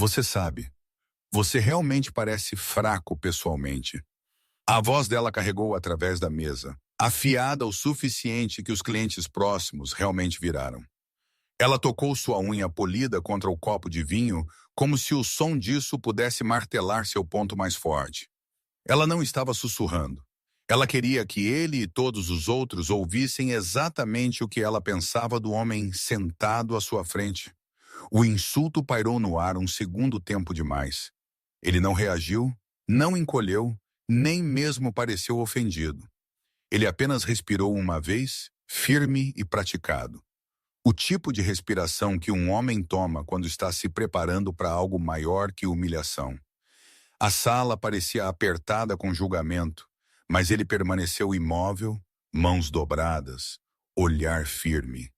Você sabe, você realmente parece fraco pessoalmente. A voz dela carregou através da mesa, afiada o suficiente que os clientes próximos realmente viraram. Ela tocou sua unha polida contra o copo de vinho, como se o som disso pudesse martelar seu ponto mais forte. Ela não estava sussurrando. Ela queria que ele e todos os outros ouvissem exatamente o que ela pensava do homem sentado à sua frente. O insulto pairou no ar um segundo tempo demais. Ele não reagiu, não encolheu, nem mesmo pareceu ofendido. Ele apenas respirou uma vez, firme e praticado. O tipo de respiração que um homem toma quando está se preparando para algo maior que humilhação. A sala parecia apertada com julgamento, mas ele permaneceu imóvel, mãos dobradas, olhar firme.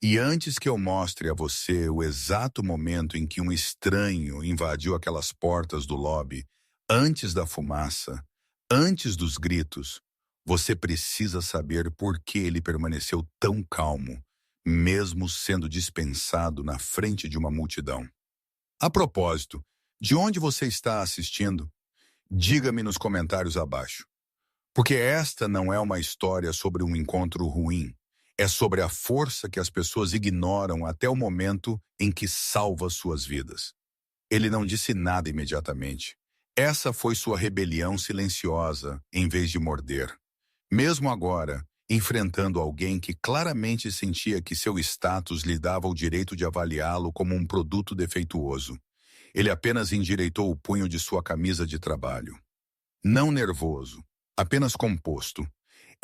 E antes que eu mostre a você o exato momento em que um estranho invadiu aquelas portas do lobby, antes da fumaça, antes dos gritos, você precisa saber por que ele permaneceu tão calmo, mesmo sendo dispensado na frente de uma multidão. A propósito, de onde você está assistindo? Diga-me nos comentários abaixo. Porque esta não é uma história sobre um encontro ruim. É sobre a força que as pessoas ignoram até o momento em que salva suas vidas. Ele não disse nada imediatamente. Essa foi sua rebelião silenciosa, em vez de morder. Mesmo agora, enfrentando alguém que claramente sentia que seu status lhe dava o direito de avaliá-lo como um produto defeituoso, ele apenas endireitou o punho de sua camisa de trabalho. Não nervoso, apenas composto.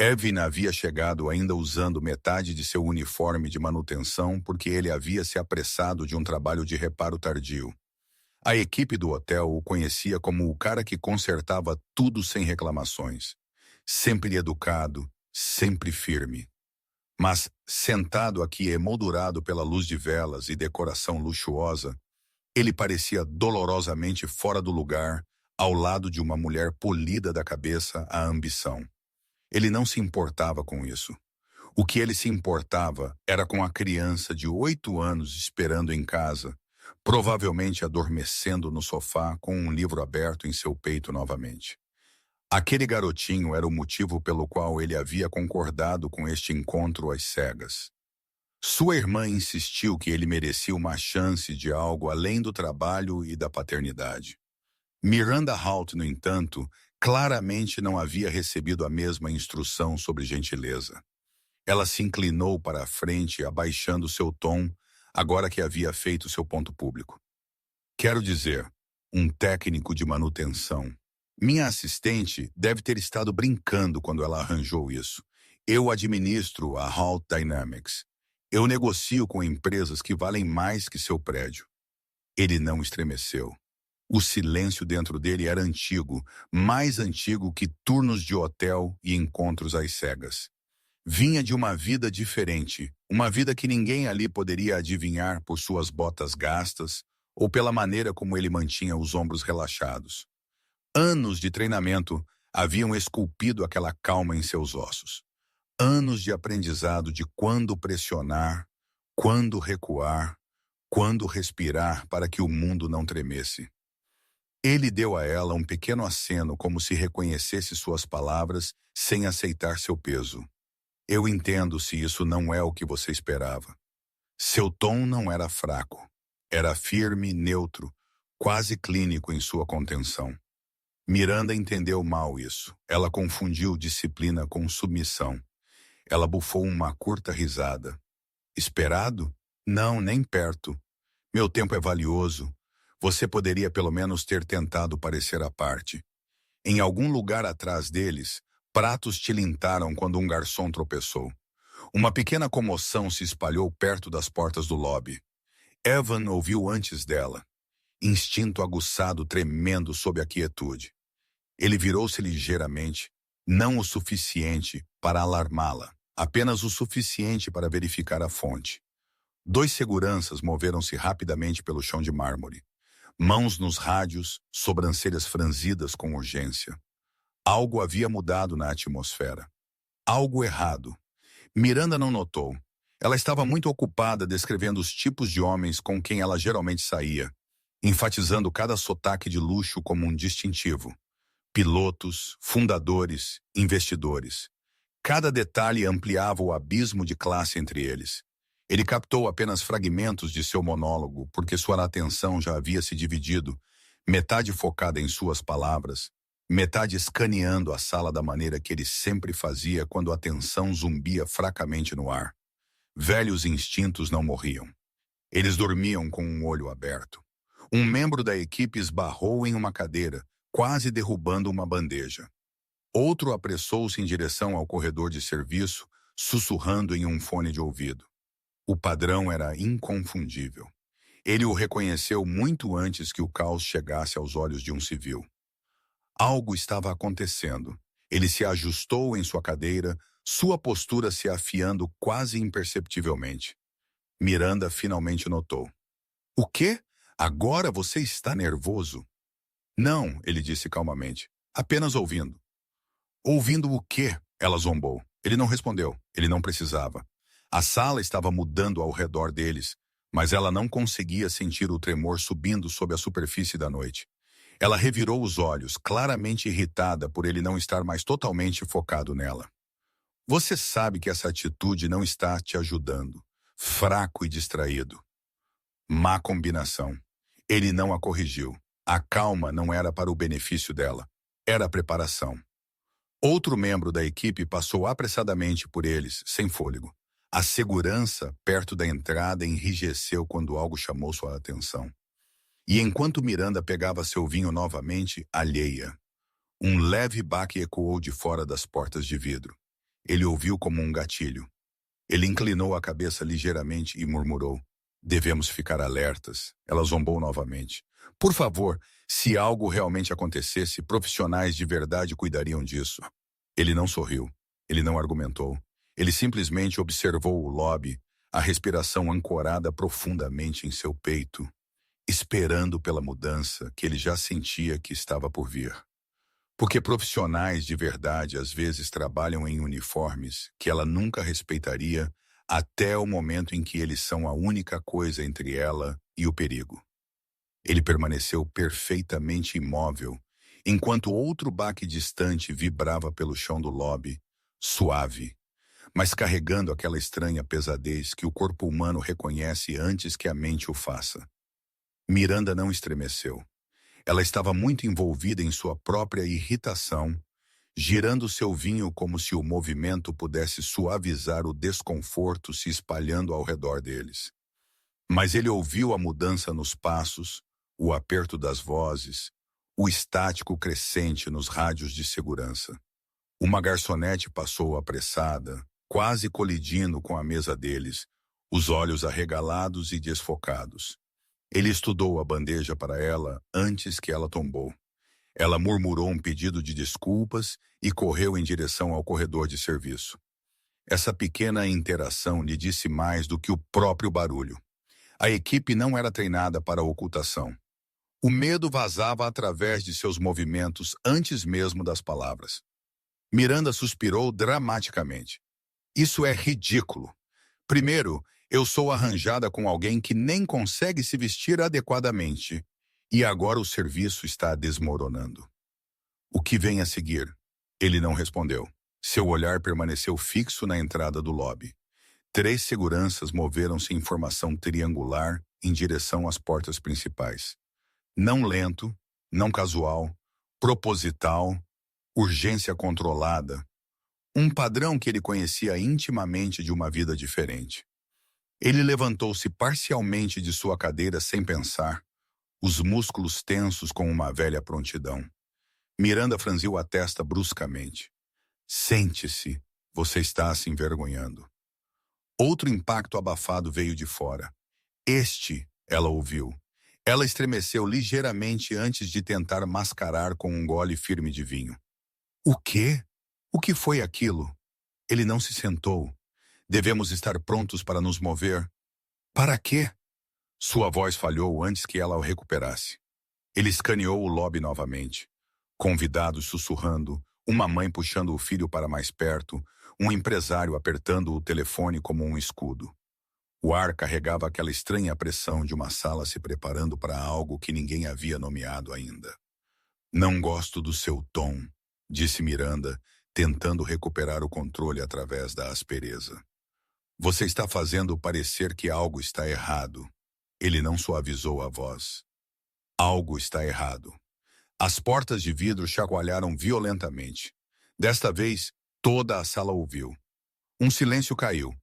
Evin havia chegado ainda usando metade de seu uniforme de manutenção porque ele havia se apressado de um trabalho de reparo tardio. A equipe do hotel o conhecia como o cara que consertava tudo sem reclamações. Sempre educado, sempre firme. Mas, sentado aqui emoldurado pela luz de velas e decoração luxuosa, ele parecia dolorosamente fora do lugar, ao lado de uma mulher polida da cabeça à ambição. Ele não se importava com isso. O que ele se importava era com a criança de 8 anos esperando em casa, provavelmente adormecendo no sofá com um livro aberto em seu peito novamente. Aquele garotinho era o motivo pelo qual ele havia concordado com este encontro às cegas. Sua irmã insistiu que ele merecia uma chance de algo além do trabalho e da paternidade. Miranda Holt, no entanto, claramente não havia recebido a mesma instrução sobre gentileza. Ela se inclinou para a frente, abaixando seu tom, agora que havia feito seu ponto público. Quero dizer, um técnico de manutenção. Minha assistente deve ter estado brincando quando ela arranjou isso. Eu administro a Holt Dynamics. Eu negocio com empresas que valem mais que seu prédio. Ele não estremeceu. O silêncio dentro dele era antigo, mais antigo que turnos de hotel e encontros às cegas. Vinha de uma vida diferente, uma vida que ninguém ali poderia adivinhar por suas botas gastas ou pela maneira como ele mantinha os ombros relaxados. Anos de treinamento haviam esculpido aquela calma em seus ossos. Anos de aprendizado de quando pressionar, quando recuar, quando respirar para que o mundo não tremesse. Ele deu a ela um pequeno aceno como se reconhecesse suas palavras sem aceitar seu peso. Eu entendo se isso não é o que você esperava. Seu tom não era fraco. Era firme, neutro, quase clínico em sua contenção. Miranda entendeu mal isso. Ela confundiu disciplina com submissão. Ela bufou uma curta risada. Esperado? Não, nem perto. Meu tempo é valioso. Você poderia pelo menos ter tentado parecer à parte. Em algum lugar atrás deles, pratos tilintaram quando um garçom tropeçou. Uma pequena comoção se espalhou perto das portas do lobby. Evan ouviu antes dela. Instinto aguçado tremendo sob a quietude. Ele virou-se ligeiramente, não o suficiente para alarmá-la, apenas o suficiente para verificar a fonte. 2 seguranças moveram-se rapidamente pelo chão de mármore. Mãos nos rádios, sobrancelhas franzidas com urgência. Algo havia mudado na atmosfera. Algo errado. Miranda não notou. Ela estava muito ocupada descrevendo os tipos de homens com quem ela geralmente saía. enfatizando cada sotaque de luxo como um distintivo. Pilotos, fundadores, investidores. Cada detalhe ampliava o abismo de classe entre eles. Ele captou apenas fragmentos de seu monólogo, porque sua atenção já havia se dividido, metade focada em suas palavras, metade escaneando a sala da maneira que ele sempre fazia quando a tensão zumbia fracamente no ar. Velhos instintos não morriam. Eles dormiam com um olho aberto. Um membro da equipe esbarrou em uma cadeira, quase derrubando uma bandeja. Outro apressou-se em direção ao corredor de serviço, sussurrando em um fone de ouvido. O padrão era inconfundível. Ele o reconheceu muito antes que o caos chegasse aos olhos de um civil. Algo estava acontecendo. Ele se ajustou em sua cadeira, sua postura se afiando quase imperceptivelmente. Miranda finalmente notou. "O quê? Agora você está nervoso?" "Não", ele disse calmamente. "Apenas ouvindo." "Ouvindo o quê?" Ela zombou. Ele não respondeu. Ele não precisava. A sala estava mudando ao redor deles, mas ela não conseguia sentir o tremor subindo sob a superfície da noite. Ela revirou os olhos, claramente irritada por ele não estar mais totalmente focado nela. "Você sabe que essa atitude não está te ajudando. Fraco e distraído." Má combinação. Ele não a corrigiu. A calma não era para o benefício dela. Era a preparação. Outro membro da equipe passou apressadamente por eles, sem fôlego. A segurança perto da entrada enrijeceu quando algo chamou sua atenção. E enquanto Miranda pegava seu vinho novamente, alheia, um leve baque ecoou de fora das portas de vidro. Ele ouviu como um gatilho. Ele inclinou a cabeça ligeiramente e murmurou: "Devemos ficar alertas." Ela zombou novamente. "Por favor, se algo realmente acontecesse, profissionais de verdade cuidariam disso." Ele não sorriu. Ele não argumentou. Ele simplesmente observou o lobby, a respiração ancorada profundamente em seu peito, esperando pela mudança que ele já sentia que estava por vir. Porque profissionais de verdade às vezes trabalham em uniformes que ela nunca respeitaria até o momento em que eles são a única coisa entre ela e o perigo. Ele permaneceu perfeitamente imóvel, enquanto outro baque distante vibrava pelo chão do lobby, suave, mas carregando aquela estranha pesadez que o corpo humano reconhece antes que a mente o faça. Miranda não estremeceu. Ela estava muito envolvida em sua própria irritação, girando seu vinho como se o movimento pudesse suavizar o desconforto se espalhando ao redor deles. Mas ele ouviu a mudança nos passos, o aperto das vozes, o estático crescente nos rádios de segurança. Uma garçonete passou apressada, quase colidindo com a mesa deles, os olhos arregalados e desfocados. Ele estudou a bandeja para ela antes que ela tombou. Ela murmurou um pedido de desculpas e correu em direção ao corredor de serviço. Essa pequena interação lhe disse mais do que o próprio barulho. A equipe não era treinada para a ocultação. O medo vazava através de seus movimentos antes mesmo das palavras. Miranda suspirou dramaticamente. "Isso é ridículo. Primeiro, eu sou arranjada com alguém que nem consegue se vestir adequadamente. E agora o serviço está desmoronando." "O que vem a seguir?" Ele não respondeu. Seu olhar permaneceu fixo na entrada do lobby. 3 seguranças moveram-se em formação triangular em direção às portas principais. Não lento, não casual, proposital, urgência controlada. Um padrão que ele conhecia intimamente de uma vida diferente. Ele levantou-se parcialmente de sua cadeira sem pensar, os músculos tensos com uma velha prontidão. Miranda franziu a testa bruscamente. "Sente-se, você está se envergonhando." Outro impacto abafado veio de fora. Ela ouviu. Ela estremeceu ligeiramente antes de tentar mascarar com um gole firme de vinho. "O quê? O que foi aquilo?" Ele não se sentou. "Devemos estar prontos para nos mover." "Para quê?" Sua voz falhou antes que ela o recuperasse. Ele escaneou o lobby novamente. Convidados sussurrando, uma mãe puxando o filho para mais perto, um empresário apertando o telefone como um escudo. O ar carregava aquela estranha pressão de uma sala se preparando para algo que ninguém havia nomeado ainda. Não gosto do seu tom, disse Miranda, tentando recuperar o controle através da aspereza. Você está fazendo parecer que algo está errado. Ele não suavizou a voz. Algo está errado. As portas de vidro chacoalharam violentamente. Desta vez, toda a sala ouviu. Um silêncio caiu.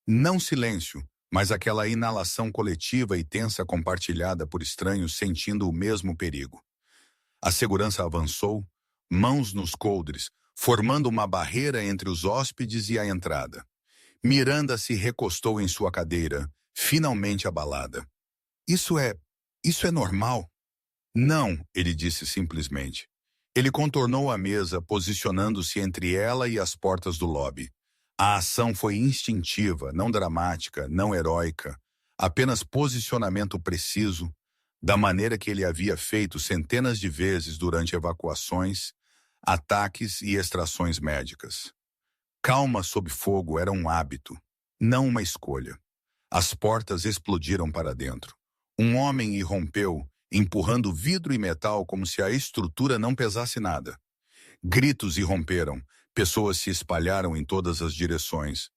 Não silêncio, mas aquela inalação coletiva e tensa compartilhada por estranhos sentindo o mesmo perigo. A segurança avançou, mãos nos coldres, formando uma barreira entre os hóspedes e a entrada. Miranda se recostou em sua cadeira, finalmente abalada. Isso é normal? Não, ele disse simplesmente. Ele contornou a mesa, posicionando-se entre ela e as portas do lobby. A ação foi instintiva, não dramática, não heróica, apenas posicionamento preciso, da maneira que ele havia feito centenas de vezes durante evacuações, ataques e extrações médicas. Calma sob fogo era um hábito, não uma escolha. As portas explodiram para dentro. Um homem irrompeu, empurrando vidro e metal como se a estrutura não pesasse nada. Gritos irromperam, pessoas se espalharam em todas as direções.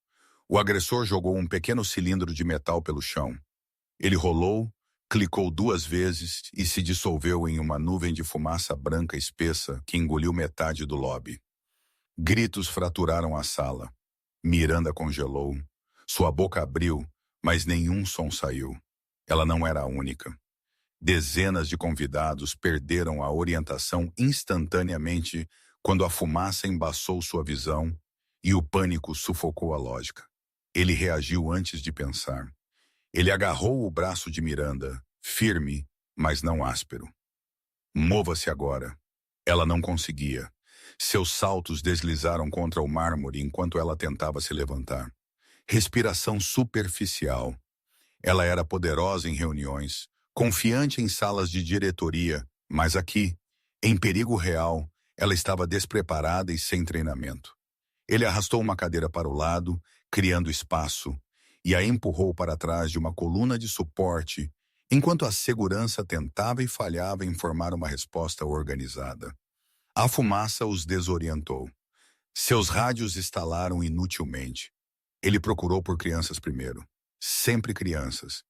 O agressor jogou um pequeno cilindro de metal pelo chão. Ele rolou, clicou 2 vezes e se dissolveu em uma nuvem de fumaça branca espessa que engoliu metade do lobby. Gritos fraturaram a sala. Miranda congelou. Sua boca abriu, mas nenhum som saiu. Ela não era a única. Dezenas de convidados perderam a orientação instantaneamente quando a fumaça embaçou sua visão e o pânico sufocou a lógica. Ele reagiu antes de pensar. Ele agarrou o braço de Miranda, firme, mas não áspero. Mova-se agora. Ela não conseguia. Seus saltos deslizaram contra o mármore enquanto ela tentava se levantar. Respiração superficial. Ela era poderosa em reuniões, confiante em salas de diretoria, mas aqui, em perigo real, ela estava despreparada e sem treinamento. Ele arrastou uma cadeira para o lado, criando espaço, e a empurrou para trás de uma coluna de suporte, enquanto a segurança tentava e falhava em formar uma resposta organizada. A fumaça os desorientou. Seus rádios estalaram inutilmente. Ele procurou por crianças primeiro. Sempre crianças.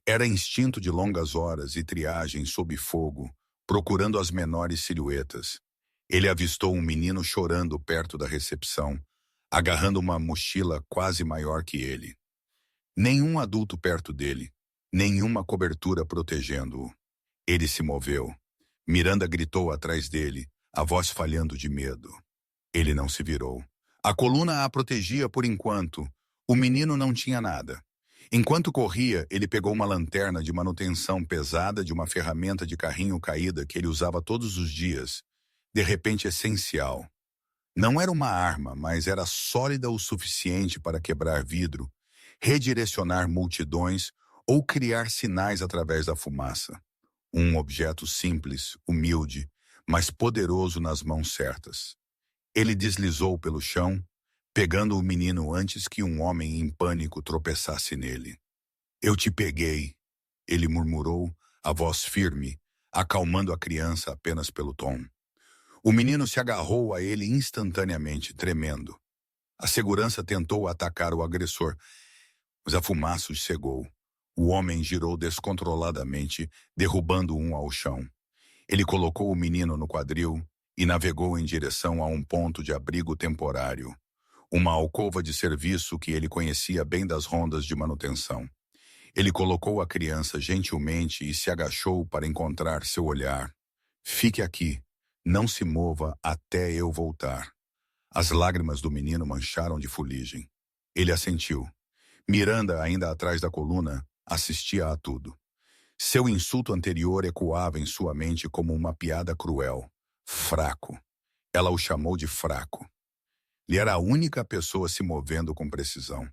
Era instinto de longas horas e triagem sob fogo, procurando as menores silhuetas. Ele avistou um menino chorando perto da recepção, agarrando uma mochila quase maior que ele. Nenhum adulto perto dele, nenhuma cobertura protegendo-o. Ele se moveu. Miranda gritou atrás dele, a voz falhando de medo. Ele não se virou. A coluna a protegia por enquanto. O menino não tinha nada. Enquanto corria, ele pegou uma lanterna de manutenção pesada de uma ferramenta de carrinho caída que ele usava todos os dias, de repente essencial. Não era uma arma, mas era sólida o suficiente para quebrar vidro, redirecionar multidões ou criar sinais através da fumaça. Um objeto simples, humilde, mas poderoso nas mãos certas. Ele deslizou pelo chão, pegando o menino antes que um homem em pânico tropeçasse nele. Eu te peguei, ele murmurou, a voz firme, acalmando a criança apenas pelo tom. O menino se agarrou a ele instantaneamente, tremendo. A segurança tentou atacar o agressor, mas a fumaça os cegou. O homem girou descontroladamente, derrubando um ao chão. Ele colocou o menino no quadril e navegou em direção a um ponto de abrigo temporário, uma alcova de serviço que ele conhecia bem das rondas de manutenção. Ele colocou a criança gentilmente e se agachou para encontrar seu olhar. Fique aqui, não se mova até eu voltar. As lágrimas do menino mancharam de fuligem. Ele assentiu. Miranda, ainda atrás da coluna, assistia a tudo. Seu insulto anterior ecoava em sua mente como uma piada cruel. Fraco. Ela o chamou de fraco. Ele era a única pessoa se movendo com precisão.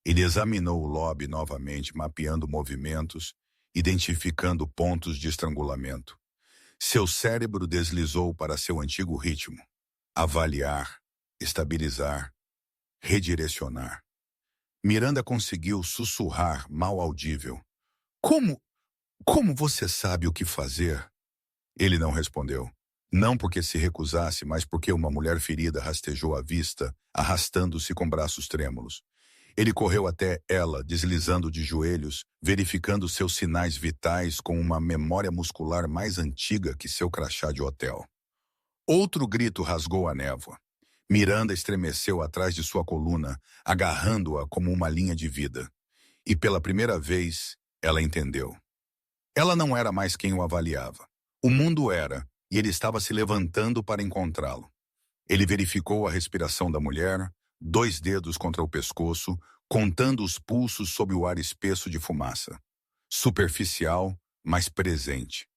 Ele examinou o lobby novamente, mapeando movimentos, identificando pontos de estrangulamento. Seu cérebro deslizou para seu antigo ritmo. Avaliar, estabilizar, redirecionar. Miranda conseguiu sussurrar mal audível. Como? Como você sabe o que fazer? Ele não respondeu. Não porque se recusasse, mas porque uma mulher ferida rastejou à vista, arrastando-se com braços trêmulos. Ele correu até ela, deslizando de joelhos, verificando seus sinais vitais com uma memória muscular mais antiga que seu crachá de hotel. Outro grito rasgou a névoa. Miranda estremeceu atrás de sua coluna, agarrando-a como uma linha de vida. E pela primeira vez, ela entendeu. Ela não era mais quem o avaliava. O mundo era, e ele estava se levantando para encontrá-lo. Ele verificou a respiração da mulher, 2 dedos contra o pescoço, contando os pulsos sob o ar espesso de fumaça. Superficial, mas presente.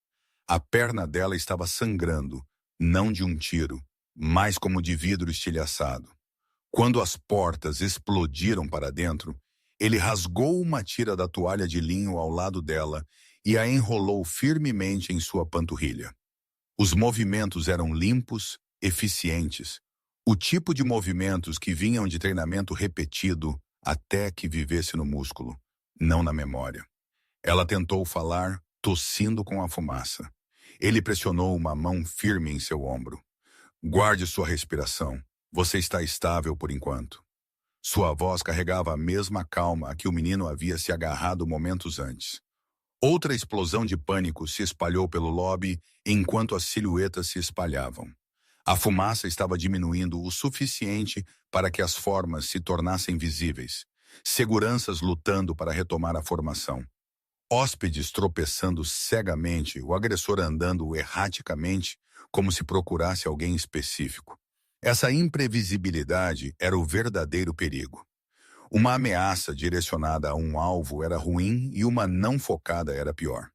A perna dela estava sangrando, não de um tiro, mas como de vidro estilhaçado. Quando as portas explodiram para dentro, ele rasgou uma tira da toalha de linho ao lado dela e a enrolou firmemente em sua panturrilha. Os movimentos eram limpos, eficientes, o tipo de movimentos que vinham de treinamento repetido até que vivesse no músculo, não na memória. Ela tentou falar, tossindo com a fumaça. Ele pressionou uma mão firme em seu ombro. Guarde sua respiração. Você está estável por enquanto. Sua voz carregava a mesma calma a que o menino havia se agarrado momentos antes. Outra explosão de pânico se espalhou pelo lobby enquanto as silhuetas se espalhavam. A fumaça estava diminuindo o suficiente para que as formas se tornassem visíveis. Seguranças lutando para retomar a formação. Hóspedes tropeçando cegamente, o agressor andando erraticamente, como se procurasse alguém específico. Essa imprevisibilidade era o verdadeiro perigo. Uma ameaça direcionada a um alvo era ruim e uma não focada era pior.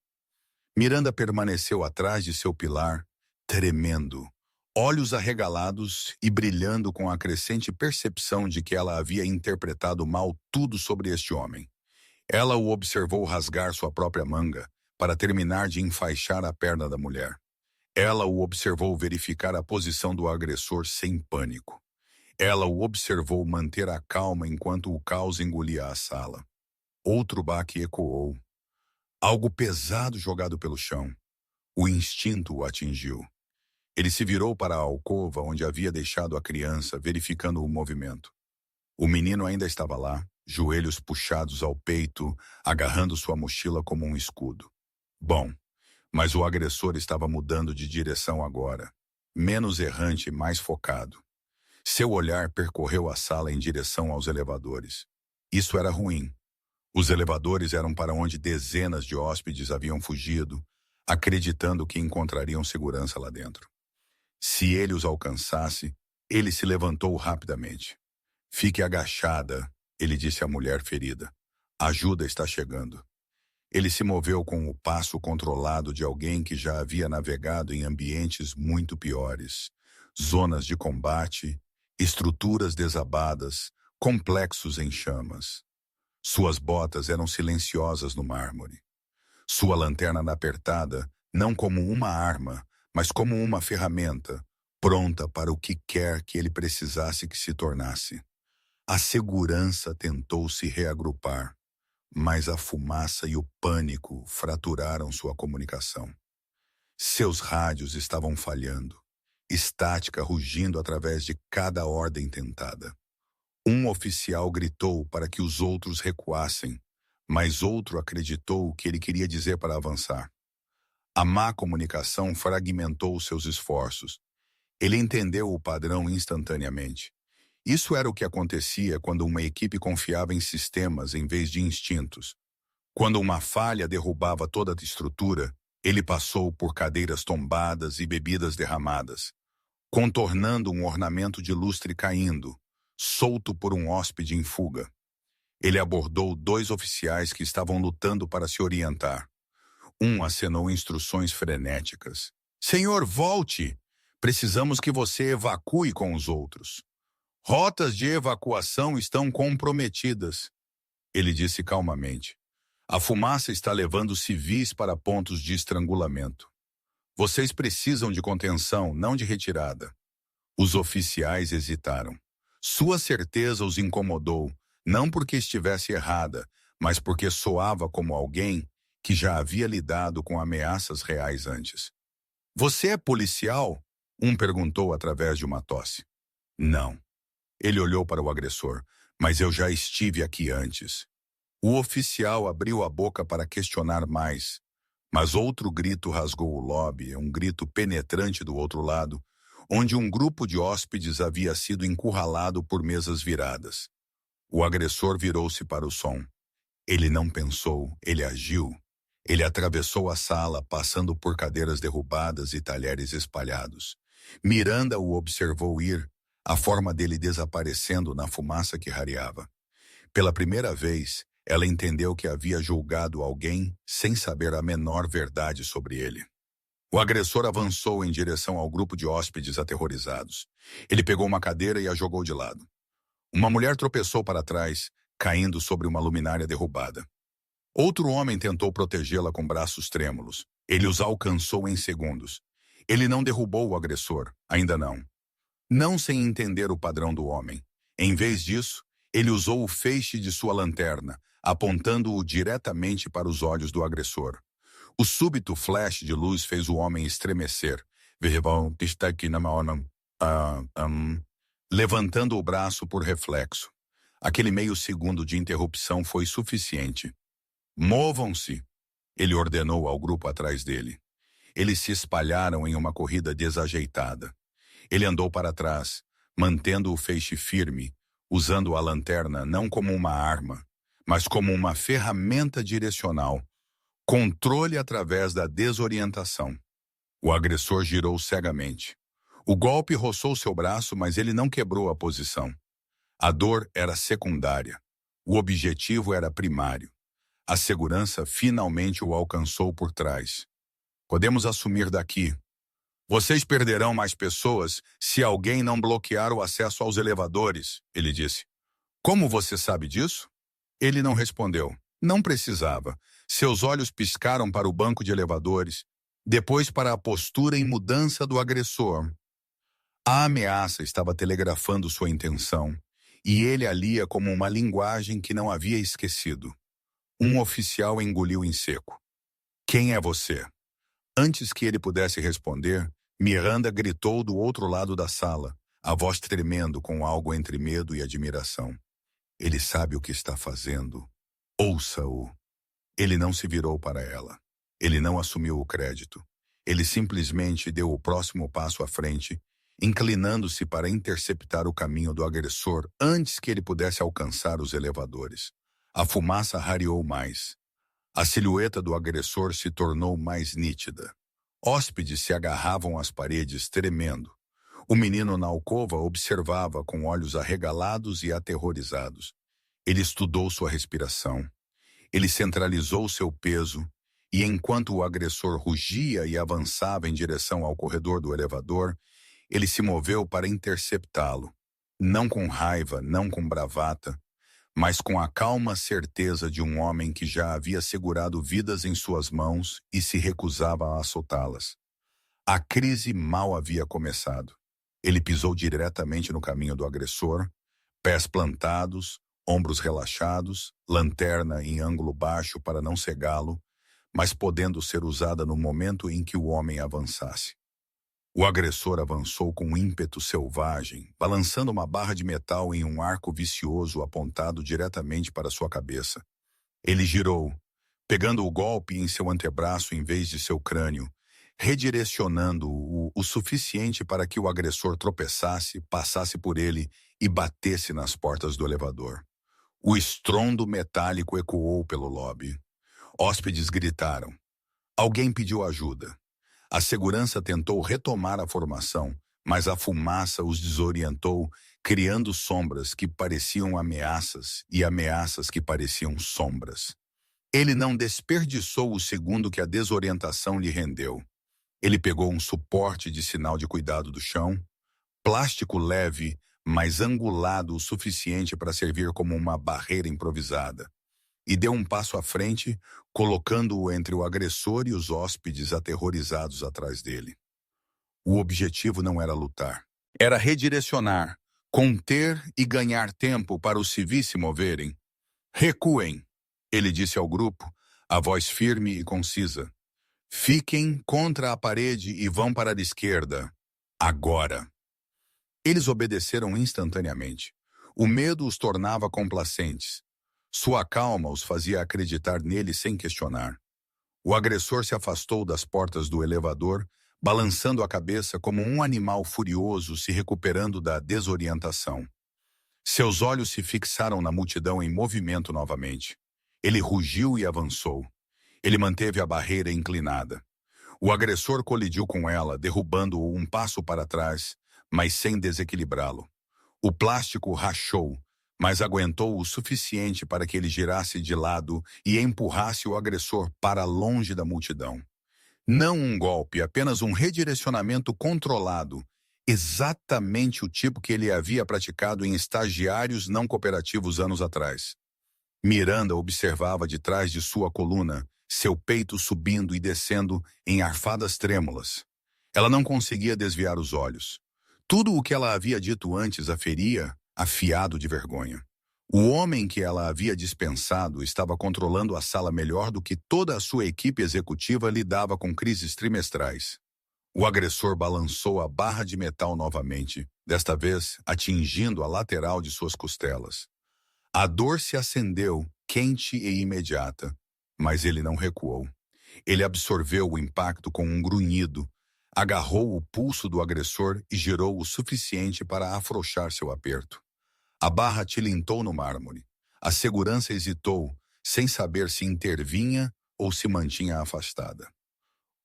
Miranda permaneceu atrás de seu pilar, tremendo, olhos arregalados e brilhando com a crescente percepção de que ela havia interpretado mal tudo sobre este homem. Ela o observou rasgar sua própria manga para terminar de enfaixar a perna da mulher. Ela o observou verificar a posição do agressor sem pânico. Ela o observou manter a calma enquanto o caos engolia a sala. Outro baque ecoou. Algo pesado jogado pelo chão. O instinto o atingiu. Ele se virou para a alcova onde havia deixado a criança, verificando o movimento. O menino ainda estava lá, joelhos puxados ao peito, agarrando sua mochila como um escudo. Bom, mas o agressor estava mudando de direção agora. Menos errante e mais focado. Seu olhar percorreu a sala em direção aos elevadores. Isso era ruim. Os elevadores eram para onde dezenas de hóspedes haviam fugido, acreditando que encontrariam segurança lá dentro. Se ele os alcançasse, ele se levantou rapidamente. Fique agachada, ele disse à mulher ferida. A ajuda está chegando. Ele se moveu com o passo controlado de alguém que já havia navegado em ambientes muito piores. Zonas de combate, estruturas desabadas, complexos em chamas. Suas botas eram silenciosas no mármore. Sua lanterna apertada, não como uma arma, mas como uma ferramenta, pronta para o que quer que ele precisasse que se tornasse. A segurança tentou se reagrupar, mas a fumaça e o pânico fraturaram sua comunicação. Seus rádios estavam falhando, estática rugindo através de cada ordem tentada. Um oficial gritou para que os outros recuassem, mas outro acreditou o que ele queria dizer para avançar. A má comunicação fragmentou seus esforços. Ele entendeu o padrão instantaneamente. Isso era o que acontecia quando uma equipe confiava em sistemas em vez de instintos. Quando uma falha derrubava toda a estrutura, ele passou por cadeiras tombadas e bebidas derramadas, contornando um ornamento de lustre caindo, solto por um hóspede em fuga. Ele abordou 2 oficiais que estavam lutando para se orientar. Um acenou instruções frenéticas. Senhor, volte! Precisamos que você evacue com os outros. Rotas de evacuação estão comprometidas, ele disse calmamente. A fumaça está levando civis para pontos de estrangulamento. Vocês precisam de contenção, não de retirada. Os oficiais hesitaram. Sua certeza os incomodou, Não porque estivesse errada, mas porque soava como alguém que já havia lidado com ameaças reais antes. Você é policial? Um perguntou através de uma tosse. Não. Ele olhou para o agressor. Mas eu já estive aqui antes. O oficial abriu a boca para questionar mais, mas outro grito rasgou o lobby, um grito penetrante do outro lado, onde um grupo de hóspedes havia sido encurralado por mesas viradas. O agressor virou-se para o som. Ele não pensou, ele agiu. Ele atravessou a sala, passando por cadeiras derrubadas e talheres espalhados. Miranda o observou ir, a forma dele desaparecendo na fumaça que rareava. Pela primeira vez, ela entendeu que havia julgado alguém sem saber a menor verdade sobre ele. O agressor avançou em direção ao grupo de hóspedes aterrorizados. Ele pegou uma cadeira e a jogou de lado. Uma mulher tropeçou para trás, caindo sobre uma luminária derrubada. Outro homem tentou protegê-la com braços trêmulos. Ele os alcançou em segundos. Ele não derrubou o agressor, ainda não. Não sem entender o padrão do homem. Em vez disso, ele usou o feixe de sua lanterna, apontando-o diretamente para os olhos do agressor. O súbito flash de luz fez o homem estremecer, levantando o braço por reflexo. Aquele meio segundo de interrupção foi suficiente. Movam-se, ele ordenou ao grupo atrás dele. Eles se espalharam em uma corrida desajeitada. Ele andou para trás, mantendo o feixe firme, usando a lanterna não como uma arma, mas como uma ferramenta direcional. Controle através da desorientação. O agressor girou cegamente. O golpe roçou seu braço, mas ele não quebrou a posição. A dor era secundária. O objetivo era primário. A segurança finalmente o alcançou por trás. Podemos assumir daqui. Vocês perderão mais pessoas se alguém não bloquear o acesso aos elevadores, ele disse. Como você sabe disso? Ele não respondeu. Não precisava. Seus olhos piscaram para o banco de elevadores, depois para a postura em mudança do agressor. A ameaça estava telegrafando sua intenção, e ele a lia como uma linguagem que não havia esquecido. Um oficial engoliu em seco. Quem é você? Antes que ele pudesse responder, Miranda gritou do outro lado da sala, a voz tremendo com algo entre medo e admiração. Ele sabe o que está fazendo. Ouça-o. Ele não se virou para ela. Ele não assumiu o crédito. Ele simplesmente deu o próximo passo à frente, inclinando-se para interceptar o caminho do agressor antes que ele pudesse alcançar os elevadores. A fumaça rareou mais. A silhueta do agressor se tornou mais nítida. Hóspedes se agarravam às paredes, tremendo. O menino na alcova observava com olhos arregalados e aterrorizados. Ele estudou sua respiração. Ele centralizou seu peso e, enquanto o agressor rugia e avançava em direção ao corredor do elevador, ele se moveu para interceptá-lo. Não com raiva, não com bravata, mas com a calma certeza de um homem que já havia segurado vidas em suas mãos e se recusava a soltá-las. A crise mal havia começado. Ele pisou diretamente no caminho do agressor, pés plantados, ombros relaxados, lanterna em ângulo baixo para não cegá-lo, mas podendo ser usada no momento em que o homem avançasse. O agressor avançou com ímpeto selvagem, balançando uma barra de metal em um arco vicioso apontado diretamente para sua cabeça. Ele girou, pegando o golpe em seu antebraço em vez de seu crânio, redirecionando-o o suficiente para que o agressor tropeçasse, passasse por ele e batesse nas portas do elevador. O estrondo metálico ecoou pelo lobby. Hóspedes gritaram. Alguém pediu ajuda. A segurança tentou retomar a formação, mas a fumaça os desorientou, criando sombras que pareciam ameaças e ameaças que pareciam sombras. Ele não desperdiçou o segundo que a desorientação lhe rendeu. Ele pegou um suporte de sinal de cuidado do chão, plástico leve, mas angulado o suficiente para servir como uma barreira improvisada, e deu um passo à frente, colocando-o entre o agressor e os hóspedes aterrorizados atrás dele. O objetivo não era lutar. Era redirecionar, Conter e ganhar tempo para os civis se moverem. Recuem, ele disse ao grupo, a voz firme e concisa. Fiquem contra a parede e vão para a esquerda. Agora. Eles obedeceram instantaneamente. O medo os tornava complacentes. Sua calma os fazia acreditar nele sem questionar. O agressor se afastou das portas do elevador, balançando a cabeça como um animal furioso se recuperando da desorientação. Seus olhos se fixaram na multidão em movimento novamente. Ele rugiu e avançou. Ele manteve a barreira inclinada. O agressor colidiu com ela, derrubando-o um passo para trás, mas sem desequilibrá-lo. O plástico rachou, mas aguentou o suficiente para que ele girasse de lado e empurrasse o agressor para longe da multidão. Não um golpe, apenas um redirecionamento controlado, exatamente o tipo que ele havia praticado em estagiários não cooperativos anos atrás. Miranda observava de trás de sua coluna, seu peito subindo e descendo em arfadas trêmulas. Ela não conseguia desviar os olhos. Tudo o que ela havia dito antes a feria, afiado de vergonha. O homem que ela havia dispensado estava controlando a sala melhor do que toda a sua equipe executiva lidava com crises trimestrais. O agressor balançou a barra de metal novamente, desta vez atingindo a lateral de suas costelas. A dor se acendeu, quente e imediata, mas ele não recuou. Ele absorveu o impacto com um grunhido, agarrou o pulso do agressor e girou o suficiente para afrouxar seu aperto. A barra tilintou no mármore. A segurança hesitou, sem saber se intervinha ou se mantinha afastada.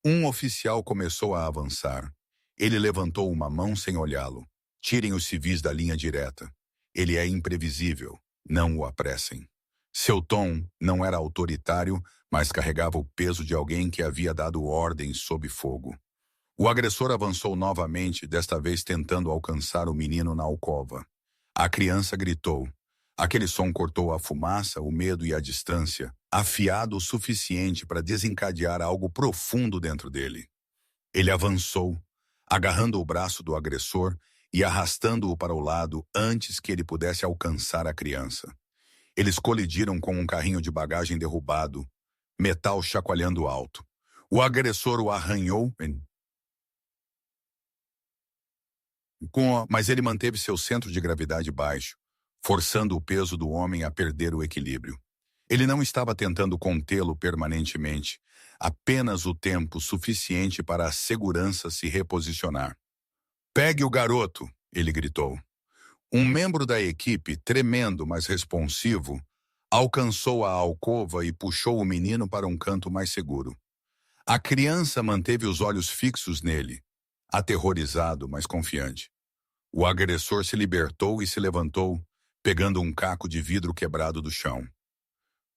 Um oficial começou a avançar. Ele levantou uma mão sem olhá-lo. Tirem os civis da linha direta. Ele é imprevisível. Não o apressem. Seu tom não era autoritário, mas carregava o peso de alguém que havia dado ordens sob fogo. O agressor avançou novamente, desta vez tentando alcançar o menino na alcova. A criança gritou. Aquele som cortou a fumaça, o medo e a distância, afiado o suficiente para desencadear algo profundo dentro dele. Ele avançou, agarrando o braço do agressor e arrastando-o para o lado antes que ele pudesse alcançar a criança. Eles colidiram com um carrinho de bagagem derrubado, metal chacoalhando alto. O agressor o arranhou, mas ele manteve seu centro de gravidade baixo, forçando o peso do homem a perder o equilíbrio. Ele não estava tentando contê-lo permanentemente, apenas o tempo suficiente para a segurança se reposicionar. Pegue o garoto, ele gritou. Um membro da equipe, tremendo, mas responsivo, alcançou a alcova e puxou o menino para um canto mais seguro. A criança manteve os olhos fixos nele, aterrorizado, mas confiante. O agressor se libertou e se levantou, pegando um caco de vidro quebrado do chão.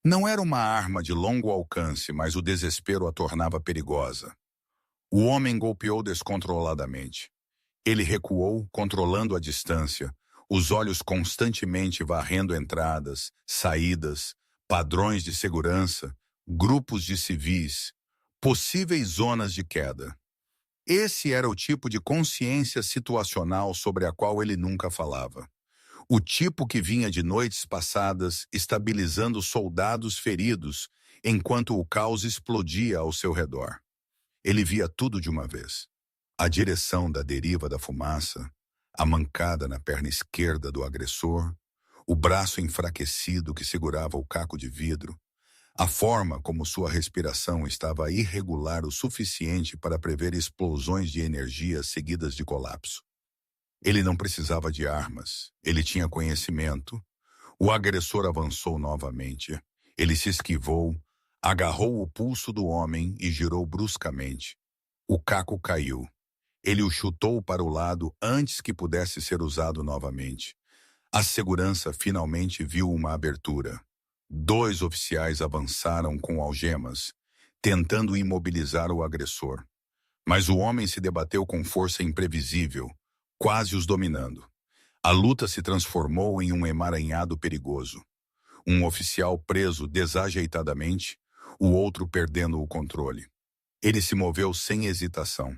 Não era uma arma de longo alcance, mas o desespero a tornava perigosa. O homem golpeou descontroladamente. Ele recuou, controlando a distância, os olhos constantemente varrendo entradas, saídas, padrões de segurança, grupos de civis, possíveis zonas de queda. Esse era o tipo de consciência situacional sobre a qual ele nunca falava. O tipo que vinha de noites passadas estabilizando soldados feridos enquanto o caos explodia ao seu redor. Ele via tudo de uma vez. A direção da deriva da fumaça, a mancada na perna esquerda do agressor, o braço enfraquecido que segurava o caco de vidro, a forma como sua respiração estava irregular o suficiente para prever explosões de energia seguidas de colapso. Ele não precisava de armas, ele tinha conhecimento. O agressor avançou novamente. Ele se esquivou, agarrou o pulso do homem e girou bruscamente. O caco caiu. Ele o chutou para o lado antes que pudesse ser usado novamente. A segurança finalmente viu uma abertura. 2 oficiais avançaram com algemas, tentando imobilizar o agressor. Mas o homem se debateu com força imprevisível, quase os dominando. A luta se transformou em um emaranhado perigoso. Um oficial preso desajeitadamente, o outro perdendo o controle. Ele se moveu sem hesitação.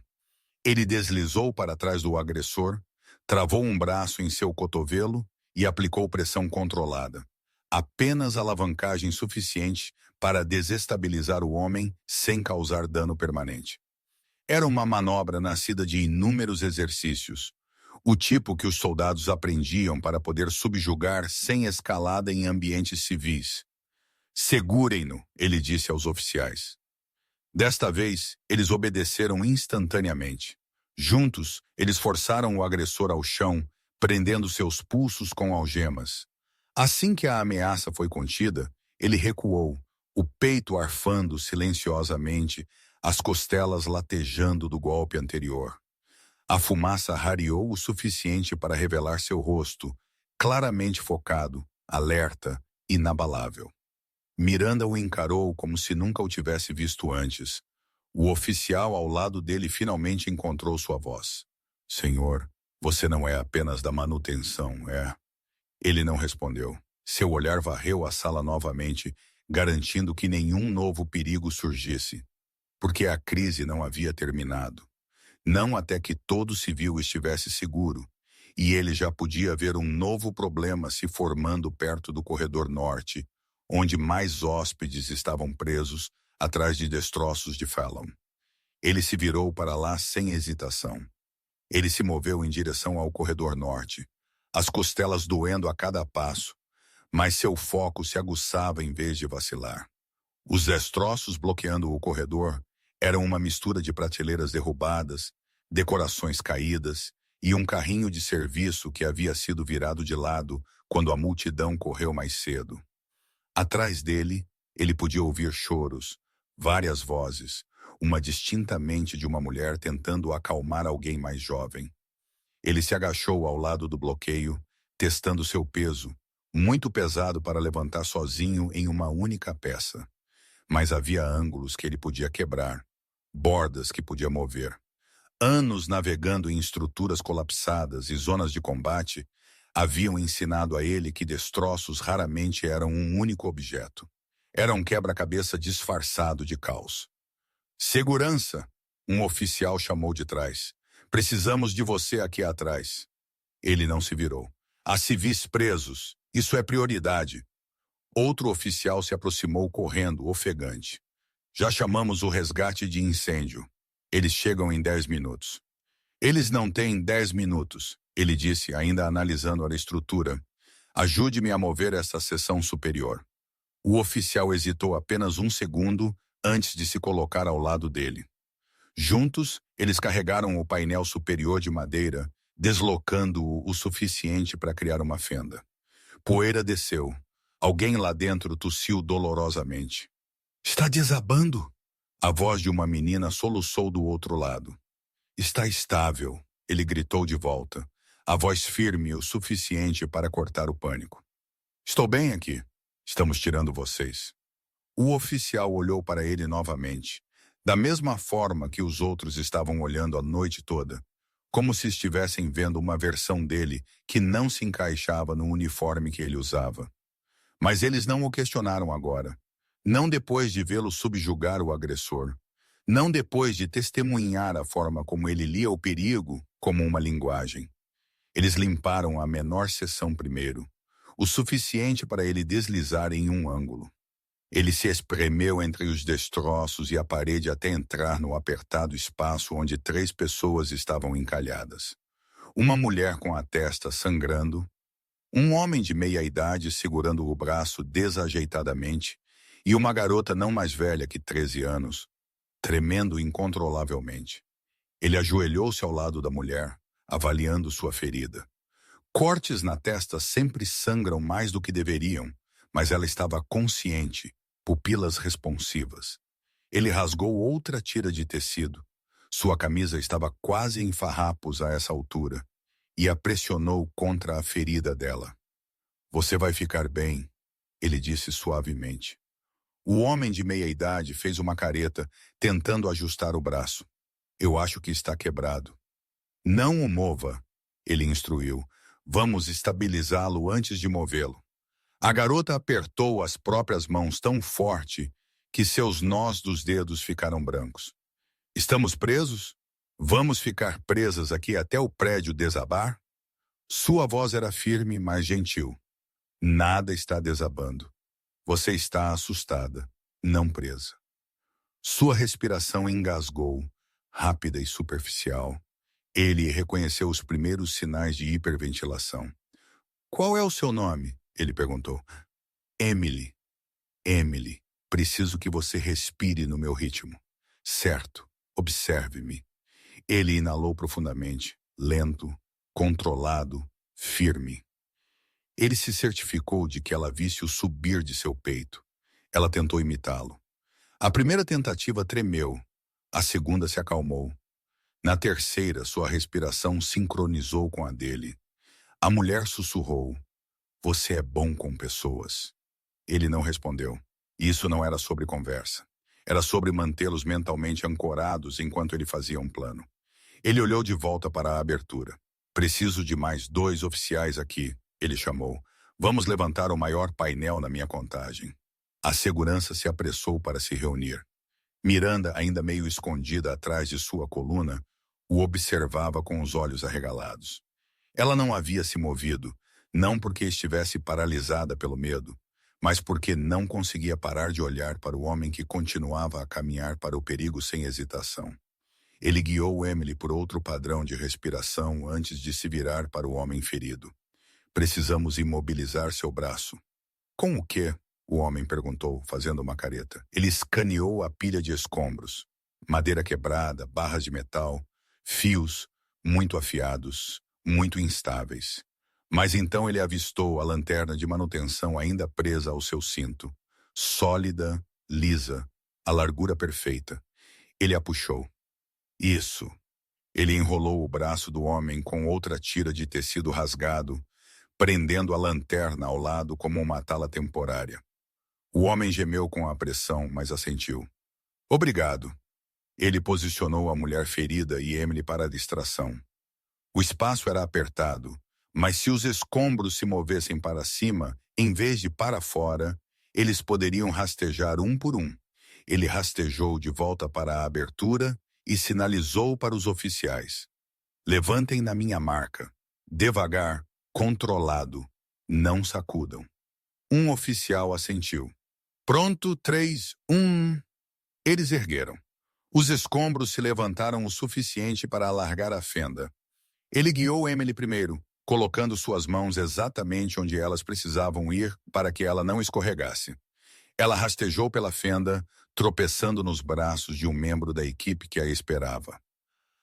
Ele deslizou para trás do agressor, Travou um braço em seu cotovelo e aplicou pressão controlada. Apenas alavancagem suficiente para desestabilizar o homem sem causar dano permanente. Era uma manobra nascida de inúmeros exercícios, o tipo que os soldados aprendiam para poder subjugar sem escalada em ambientes civis. Segurem-no, ele disse aos oficiais. Desta vez, eles obedeceram instantaneamente. Juntos, eles forçaram o agressor ao chão, prendendo seus pulsos com algemas. Assim que a ameaça foi contida, ele recuou, o peito arfando silenciosamente, as costelas latejando do golpe anterior. A fumaça rareou o suficiente para revelar seu rosto, claramente focado, alerta, inabalável. Miranda o encarou como se nunca o tivesse visto antes. O oficial ao lado dele finalmente encontrou sua voz. Senhor, você não é apenas da manutenção, é? Ele não respondeu. Seu olhar varreu a sala novamente, garantindo que nenhum novo perigo surgisse. Porque a crise não havia terminado. Não até que todo o civil estivesse seguro. E ele já podia ver um novo problema se formando perto do corredor norte, onde mais hóspedes estavam presos atrás de destroços de Fallon. Ele se virou para lá sem hesitação. Ele se moveu em direção ao corredor norte, as costelas doendo a cada passo, mas seu foco se aguçava em vez de vacilar. Os destroços bloqueando o corredor eram uma mistura de prateleiras derrubadas, decorações caídas e um carrinho de serviço que havia sido virado de lado quando a multidão correu mais cedo. Atrás dele, ele podia ouvir choros, várias vozes, uma distintamente de uma mulher tentando acalmar alguém mais jovem. Ele se agachou ao lado do bloqueio, testando seu peso, muito pesado para levantar sozinho em uma única peça. Mas havia ângulos que ele podia quebrar, bordas que podia mover. Anos navegando em estruturas colapsadas e zonas de combate haviam ensinado a ele que destroços raramente eram um único objeto. Era um quebra-cabeça disfarçado de caos. Segurança! Um oficial chamou de trás. Precisamos de você aqui atrás. Ele não se virou. Há civis presos. Isso é prioridade. Outro oficial se aproximou correndo, ofegante. Já chamamos o resgate de incêndio. Eles chegam em 10 minutos. Eles não têm 10 minutos, ele disse, ainda analisando a estrutura. Ajude-me a mover essa seção superior. O oficial hesitou apenas um segundo antes de se colocar ao lado dele. Juntos, eles carregaram o painel superior de madeira, deslocando-o o suficiente para criar uma fenda. Poeira desceu. Alguém lá dentro tossiu dolorosamente. Está desabando? A voz de uma menina soluçou do outro lado. Está estável, ele gritou de volta, a voz firme o suficiente para cortar o pânico. Estou bem aqui. Estamos tirando vocês. O oficial olhou para ele novamente, da mesma forma que os outros estavam olhando a noite toda, como se estivessem vendo uma versão dele que não se encaixava no uniforme que ele usava. Mas eles não o questionaram agora. Não depois de vê-lo subjugar o agressor. Não depois de testemunhar a forma como ele lia o perigo como uma linguagem. Eles limparam a menor seção primeiro, o suficiente para ele deslizar em um ângulo. Ele se espremeu entre os destroços e a parede até entrar no apertado espaço onde 3 pessoas estavam encalhadas. Uma mulher com a testa sangrando, um homem de meia-idade segurando o braço desajeitadamente e uma garota não mais velha que 13 anos, tremendo incontrolavelmente. Ele ajoelhou-se ao lado da mulher, avaliando sua ferida. Cortes na testa sempre sangram mais do que deveriam, mas ela estava consciente, pupilas responsivas. Ele rasgou outra tira de tecido. Sua camisa estava quase em farrapos a essa altura, e a pressionou contra a ferida dela. Você vai ficar bem, ele disse suavemente. O homem de meia-idade fez uma careta, tentando ajustar o braço. Eu acho que está quebrado. Não o mova, ele instruiu. Vamos estabilizá-lo antes de movê-lo. A garota apertou as próprias mãos tão forte que seus nós dos dedos ficaram brancos. Estamos presos? Vamos ficar presas aqui até o prédio desabar? Sua voz era firme, mas gentil. Nada está desabando. Você está assustada, não presa. Sua respiração engasgou, rápida e superficial. Ele reconheceu os primeiros sinais de hiperventilação. Qual é o seu nome? Ele perguntou. Emily. Emily, preciso que você respire no meu ritmo. Certo, observe-me. Ele inalou profundamente, lento, controlado, firme. Ele se certificou de que ela visse o subir de seu peito. Ela tentou imitá-lo. A primeira tentativa tremeu, a segunda se acalmou. Na terceira, sua respiração sincronizou com a dele. A mulher sussurrou, você é bom com pessoas. Ele não respondeu. Isso não era sobre conversa. Era sobre mantê-los mentalmente ancorados enquanto ele fazia um plano. Ele olhou de volta para a abertura. Preciso de mais 2 oficiais aqui, ele chamou. Vamos levantar o maior painel na minha contagem. A segurança se apressou para se reunir. Miranda, ainda meio escondida atrás de sua coluna, o observava com os olhos arregalados. Ela não havia se movido, não porque estivesse paralisada pelo medo, mas porque não conseguia parar de olhar para o homem que continuava a caminhar para o perigo sem hesitação. Ele guiou Emily por outro padrão de respiração antes de se virar para o homem ferido. Precisamos imobilizar seu braço. Com o quê? O homem perguntou, fazendo uma careta. Ele escaneou a pilha de escombros. Madeira quebrada, barras de metal, fios muito afiados, muito instáveis. Mas então ele avistou a lanterna de manutenção ainda presa ao seu cinto. Sólida, lisa, a largura perfeita. Ele a puxou. Isso. Ele enrolou o braço do homem com outra tira de tecido rasgado, prendendo a lanterna ao lado como uma tala temporária. O homem gemeu com a pressão, mas assentiu. Obrigado. Ele posicionou a mulher ferida e Emily para a distração. O espaço era apertado, mas se os escombros se movessem para cima, em vez de para fora, eles poderiam rastejar um por um. Ele rastejou de volta para a abertura e sinalizou para os oficiais. Levantem na minha marca. Devagar, controlado. Não sacudam. Um oficial assentiu. Pronto, 3, 1. Eles ergueram. Os escombros se levantaram o suficiente para alargar a fenda. Ele guiou Emily primeiro, colocando suas mãos exatamente onde elas precisavam ir para que ela não escorregasse. Ela rastejou pela fenda, tropeçando nos braços de um membro da equipe que a esperava.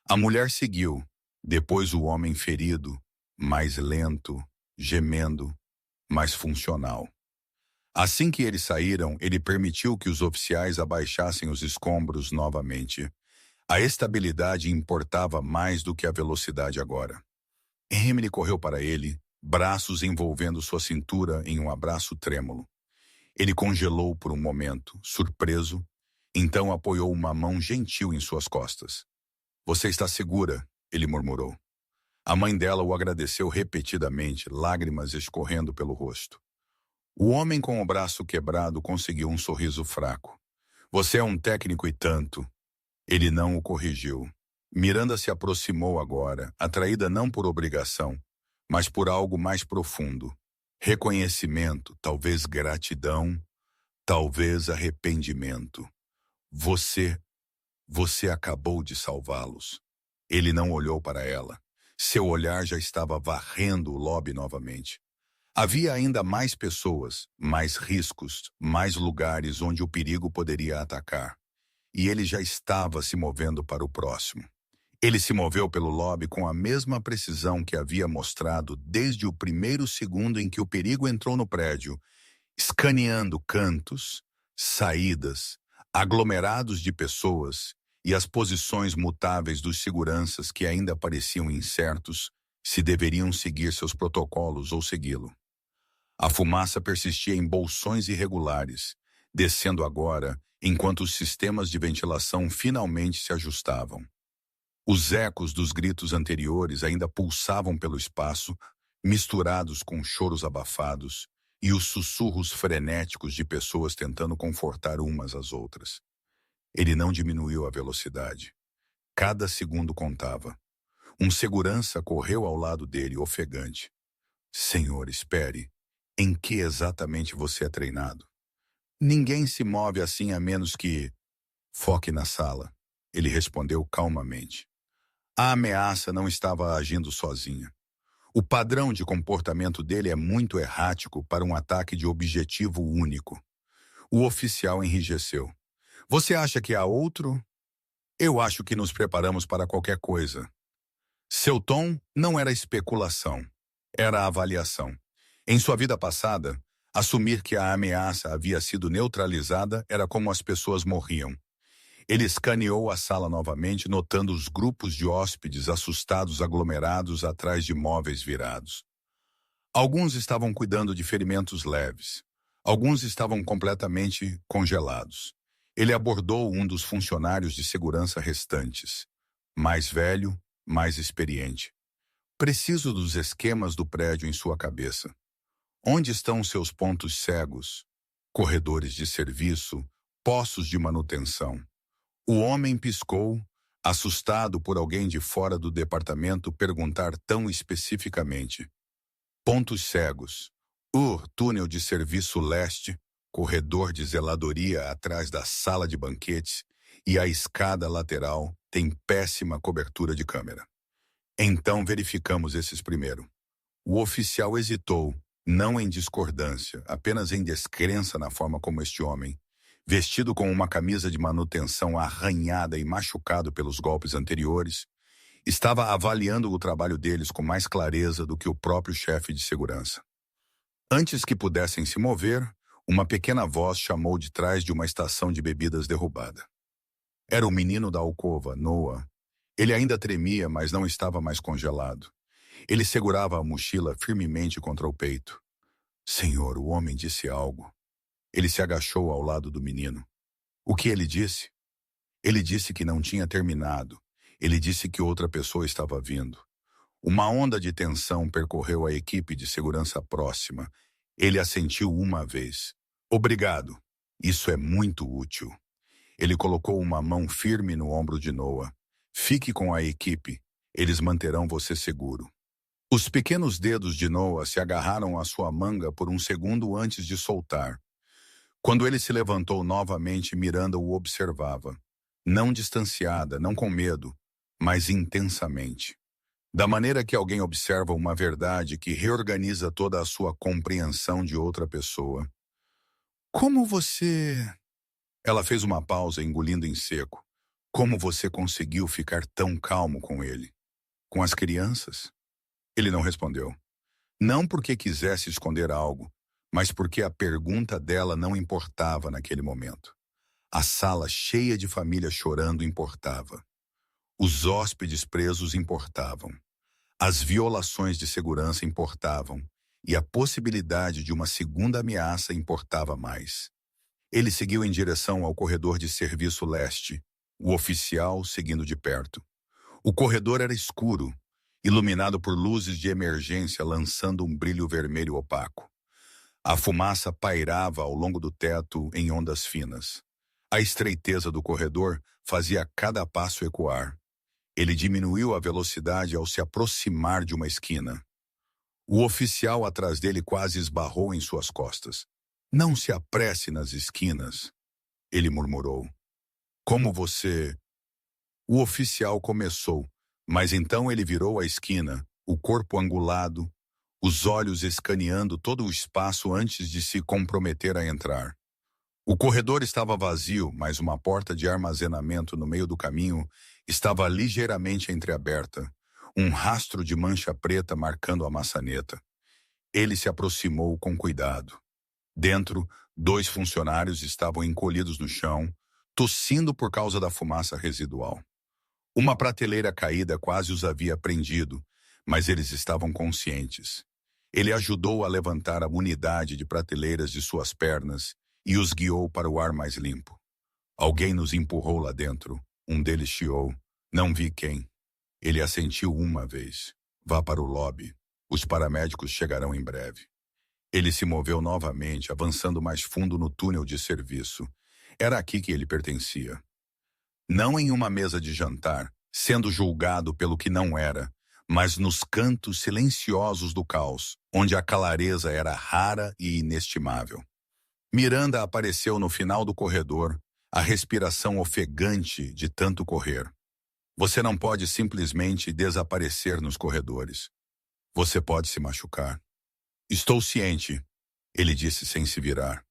A mulher seguiu, depois o homem ferido, mais lento, gemendo, mais funcional. Assim que eles saíram, ele permitiu que os oficiais abaixassem os escombros novamente. A estabilidade importava mais do que a velocidade agora. Emily correu para ele, braços envolvendo sua cintura em um abraço trêmulo. Ele congelou por um momento, surpreso, então apoiou uma mão gentil em suas costas. Você está segura, ele murmurou. A mãe dela o agradeceu repetidamente, lágrimas escorrendo pelo rosto. O homem com o braço quebrado conseguiu um sorriso fraco. Você é um técnico e tanto. Ele não o corrigiu. Miranda se aproximou agora, atraída não por obrigação, mas por algo mais profundo. Reconhecimento, talvez gratidão, talvez arrependimento. Você acabou de salvá-los. Ele não olhou para ela. Seu olhar já estava varrendo o lobby novamente. Havia ainda mais pessoas, mais riscos, mais lugares onde o perigo poderia atacar. E ele já estava se movendo para o próximo. Ele se moveu pelo lobby com a mesma precisão que havia mostrado desde o primeiro segundo em que o perigo entrou no prédio, escaneando cantos, saídas, aglomerados de pessoas e as posições mutáveis dos seguranças que ainda pareciam incertos se deveriam seguir seus protocolos ou segui-lo. A fumaça persistia em bolsões irregulares, descendo agora enquanto os sistemas de ventilação finalmente se ajustavam. Os ecos dos gritos anteriores ainda pulsavam pelo espaço, misturados com choros abafados e os sussurros frenéticos de pessoas tentando confortar umas às outras. Ele não diminuiu a velocidade. Cada segundo contava. Um segurança correu ao lado dele, ofegante. Senhor, espere. Em que exatamente você é treinado? Ninguém se move assim a menos que... Foque na sala. Ele respondeu calmamente. A ameaça não estava agindo sozinha. O padrão de comportamento dele é muito errático para um ataque de objetivo único. O oficial enrijeceu. Você acha que há outro? Eu acho que nos preparamos para qualquer coisa. Seu tom não era especulação, era avaliação. Em sua vida passada, assumir que a ameaça havia sido neutralizada era como as pessoas morriam. Ele escaneou a sala novamente, notando os grupos de hóspedes assustados aglomerados atrás de móveis virados. Alguns estavam cuidando de ferimentos leves. Alguns estavam completamente congelados. Ele abordou um dos funcionários de segurança restantes. Mais velho, mais experiente. Preciso dos esquemas do prédio em sua cabeça. Onde estão seus pontos cegos? Corredores de serviço, poços de manutenção. O homem piscou, assustado por alguém de fora do departamento perguntar tão especificamente. Pontos cegos. Túnel de serviço leste, corredor de zeladoria atrás da sala de banquetes e a escada lateral tem péssima cobertura de câmera. Então verificamos esses primeiro. O oficial hesitou, não em discordância, apenas em descrença na forma como este homem, vestido com uma camisa de manutenção arranhada e machucado pelos golpes anteriores, estava avaliando o trabalho deles com mais clareza do que o próprio chefe de segurança. Antes que pudessem se mover, uma pequena voz chamou de trás de uma estação de bebidas derrubada. Era o menino da alcova, Noah. Ele ainda tremia, mas não estava mais congelado. Ele segurava a mochila firmemente contra o peito. Senhor, o homem disse algo. Ele se agachou ao lado do menino. O que ele disse? Ele disse que não tinha terminado. Ele disse que outra pessoa estava vindo. Uma onda de tensão percorreu a equipe de segurança próxima. Ele assentiu uma vez. Obrigado. Isso é muito útil. Ele colocou uma mão firme no ombro de Noah. Fique com a equipe. Eles manterão você seguro. Os pequenos dedos de Noah se agarraram à sua manga por um segundo antes de soltar. Quando ele se levantou novamente, Miranda o observava. Não distanciada, não com medo, mas intensamente. Da maneira que alguém observa uma verdade que reorganiza toda a sua compreensão de outra pessoa. Como você... Ela fez uma pausa, engolindo em seco. Como você conseguiu ficar tão calmo com ele? Com as crianças? Ele não respondeu. Não porque quisesse esconder algo, mas porque a pergunta dela não importava naquele momento. A sala cheia de família chorando importava. Os hóspedes presos importavam. As violações de segurança importavam. E a possibilidade de uma segunda ameaça importava mais. Ele seguiu em direção ao corredor de serviço leste, o oficial seguindo de perto. O corredor era escuro, iluminado por luzes de emergência lançando um brilho vermelho opaco. A fumaça pairava ao longo do teto em ondas finas. A estreiteza do corredor fazia cada passo ecoar. Ele diminuiu a velocidade ao se aproximar de uma esquina. O oficial atrás dele quase esbarrou em suas costas. Não se apresse nas esquinas, ele murmurou. Como você... O oficial começou, mas então ele virou a esquina, o corpo angulado, os olhos escaneando todo o espaço antes de se comprometer a entrar. O corredor estava vazio, mas uma porta de armazenamento no meio do caminho estava ligeiramente entreaberta, um rastro de mancha preta marcando a maçaneta. Ele se aproximou com cuidado. Dentro, 2 funcionários estavam encolhidos no chão, tossindo por causa da fumaça residual. Uma prateleira caída quase os havia prendido, mas eles estavam conscientes. Ele ajudou a levantar a unidade de prateleiras de suas pernas e os guiou para o ar mais limpo. Alguém nos empurrou lá dentro. Um deles chiou. Não vi quem. Ele assentiu uma vez. Vá para o lobby. Os paramédicos chegarão em breve. Ele se moveu novamente, avançando mais fundo no túnel de serviço. Era aqui que ele pertencia. Não em uma mesa de jantar, sendo julgado pelo que não era, mas nos cantos silenciosos do caos, onde a clareza era rara e inestimável. Miranda apareceu no final do corredor, a respiração ofegante de tanto correr. Você não pode simplesmente desaparecer nos corredores. Você pode se machucar. Estou ciente, ele disse sem se virar.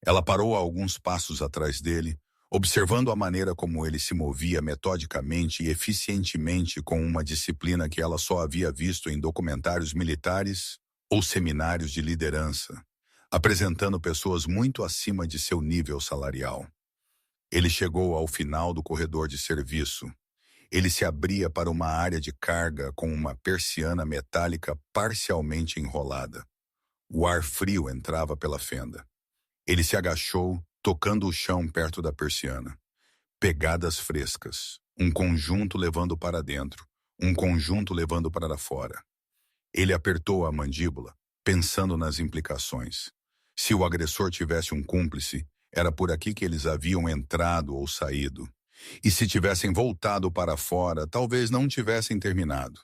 Ela parou a alguns passos atrás dele, observando a maneira como ele se movia metodicamente e eficientemente com uma disciplina que ela só havia visto em documentários militares ou seminários de liderança, apresentando pessoas muito acima de seu nível salarial. Ele chegou ao final do corredor de serviço. Ele se abria para uma área de carga com uma persiana metálica parcialmente enrolada. O ar frio entrava pela fenda. Ele se agachou, tocando o chão perto da persiana. Pegadas frescas, um conjunto levando para dentro, um conjunto levando para fora. Ele apertou a mandíbula, pensando nas implicações. Se o agressor tivesse um cúmplice, era por aqui que eles haviam entrado ou saído. E se tivessem voltado para fora, talvez não tivessem terminado.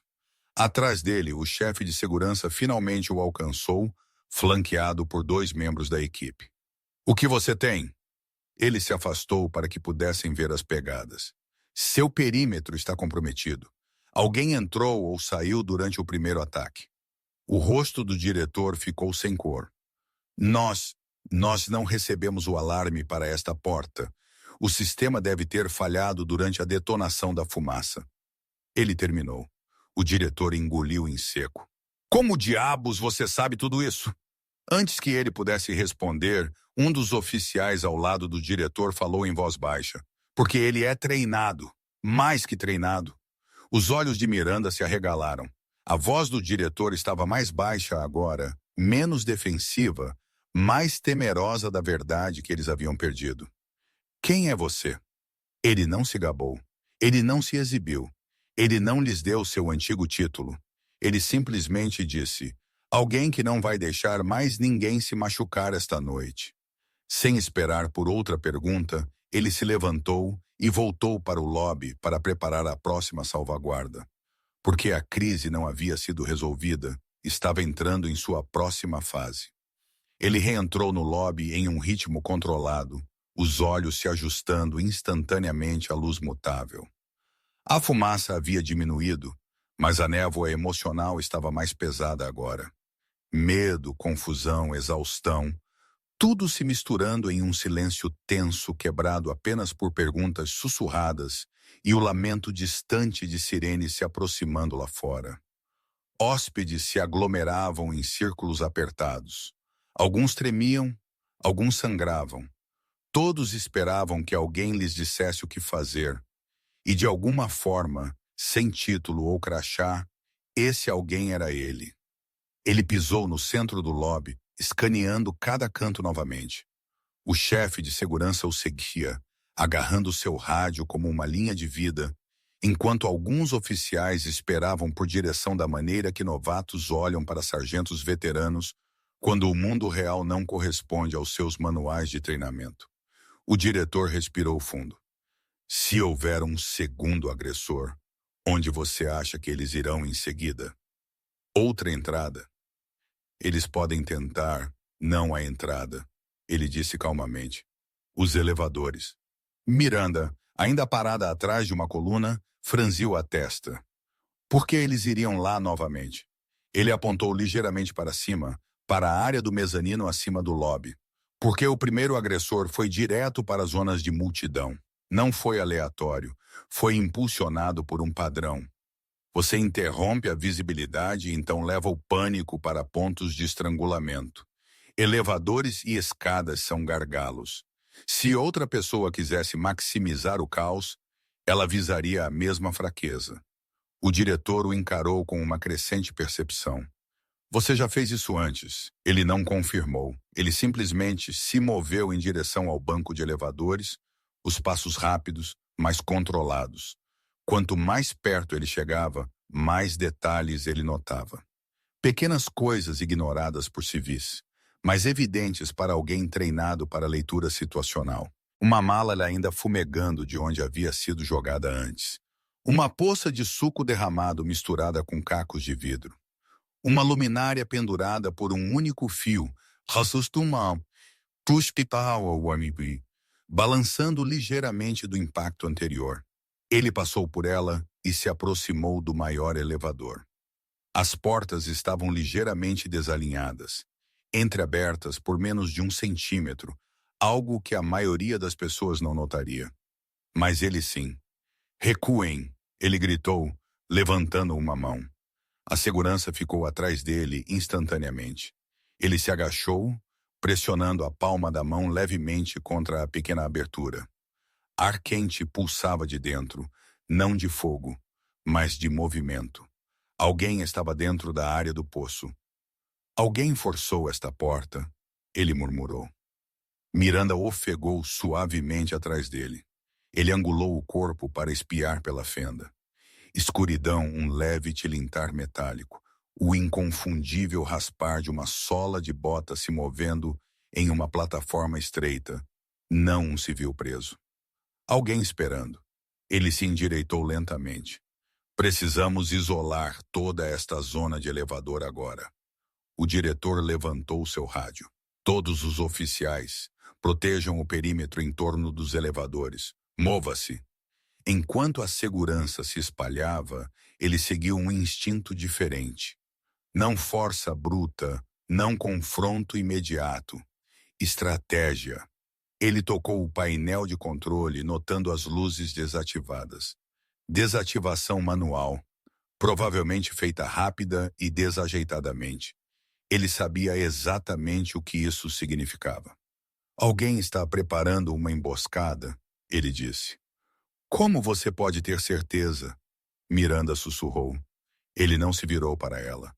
Atrás dele, o chefe de segurança finalmente o alcançou, flanqueado por 2 membros da equipe. O que você tem? Ele se afastou para que pudessem ver as pegadas. Seu perímetro está comprometido. Alguém entrou ou saiu durante o primeiro ataque. O rosto do diretor ficou sem cor. Nós não recebemos o alarme para esta porta. O sistema deve ter falhado durante a detonação da fumaça. Ele terminou. O diretor engoliu em seco. Como diabos você sabe tudo isso? Antes que ele pudesse responder, um dos oficiais ao lado do diretor falou em voz baixa. Porque ele é treinado, mais que treinado. Os olhos de Miranda se arregalaram. A voz do diretor estava mais baixa agora, menos defensiva, mais temerosa da verdade que eles haviam perdido. Quem é você? Ele não se gabou. Ele não se exibiu. Ele não lhes deu seu antigo título. Ele simplesmente disse: alguém que não vai deixar mais ninguém se machucar esta noite. Sem esperar por outra pergunta, ele se levantou e voltou para o lobby para preparar a próxima salvaguarda. Porque a crise não havia sido resolvida, estava entrando em sua próxima fase. Ele reentrou no lobby em um ritmo controlado, os olhos se ajustando instantaneamente à luz mutável. A fumaça havia diminuído, mas a névoa emocional estava mais pesada agora. Medo, confusão, exaustão, tudo se misturando em um silêncio tenso quebrado apenas por perguntas sussurradas e o lamento distante de sirenes se aproximando lá fora. Hóspedes se aglomeravam em círculos apertados. Alguns tremiam, alguns sangravam. Todos esperavam que alguém lhes dissesse o que fazer. E de alguma forma, sem título ou crachá, esse alguém era ele. Ele pisou no centro do lobby, escaneando cada canto novamente. O chefe de segurança o seguia, agarrando seu rádio como uma linha de vida, enquanto alguns oficiais esperavam por direção da maneira que novatos olham para sargentos veteranos quando o mundo real não corresponde aos seus manuais de treinamento. O diretor respirou fundo. Se houver um segundo agressor, onde você acha que eles irão em seguida? Outra entrada? Eles podem tentar, não a entrada, ele disse calmamente. Os elevadores. Miranda, ainda parada atrás de uma coluna, franziu a testa. Por que eles iriam lá novamente? Ele apontou ligeiramente para cima, para a área do mezanino acima do lobby. Porque o primeiro agressor foi direto para as zonas de multidão. Não foi aleatório, foi impulsionado por um padrão. Você interrompe a visibilidade e então leva o pânico para pontos de estrangulamento. Elevadores e escadas são gargalos. Se outra pessoa quisesse maximizar o caos, ela visaria a mesma fraqueza. O diretor o encarou com uma crescente percepção. Você já fez isso antes. Ele não confirmou. Ele simplesmente se moveu em direção ao banco de elevadores, os passos rápidos, mas controlados. Quanto mais perto ele chegava, mais detalhes ele notava. Pequenas coisas ignoradas por civis, mas evidentes para alguém treinado para leitura situacional. Uma mala ainda fumegando de onde havia sido jogada antes. Uma poça de suco derramado misturada com cacos de vidro. Uma luminária pendurada por um único fio, balançando ligeiramente do impacto anterior. Ele passou por ela e se aproximou do maior elevador. As portas estavam ligeiramente desalinhadas, entreabertas por menos de 1 centímetro, algo que a maioria das pessoas não notaria. Mas ele sim. Recuem, ele gritou, levantando uma mão. A segurança ficou atrás dele instantaneamente. Ele se agachou, pressionando a palma da mão levemente contra a pequena abertura. Ar quente pulsava de dentro, não de fogo, mas de movimento. Alguém estava dentro da área do poço. Alguém forçou esta porta, ele murmurou. Miranda ofegou suavemente atrás dele. Ele angulou o corpo para espiar pela fenda. Escuridão, um leve tilintar metálico, o inconfundível raspar de uma sola de bota se movendo em uma plataforma estreita. Não um civil preso. Alguém esperando. Ele se endireitou lentamente. Precisamos isolar toda esta zona de elevador agora. O diretor levantou seu rádio. Todos os oficiais, protejam o perímetro em torno dos elevadores. Mova-se. Enquanto a segurança se espalhava, ele seguiu um instinto diferente. Não força bruta, não confronto imediato. Estratégia. Ele tocou o painel de controle, notando as luzes desativadas. Desativação manual, provavelmente feita rápida e desajeitadamente. Ele sabia exatamente o que isso significava. Alguém está preparando uma emboscada, ele disse. Como você pode ter certeza? Miranda sussurrou. Ele não se virou para ela.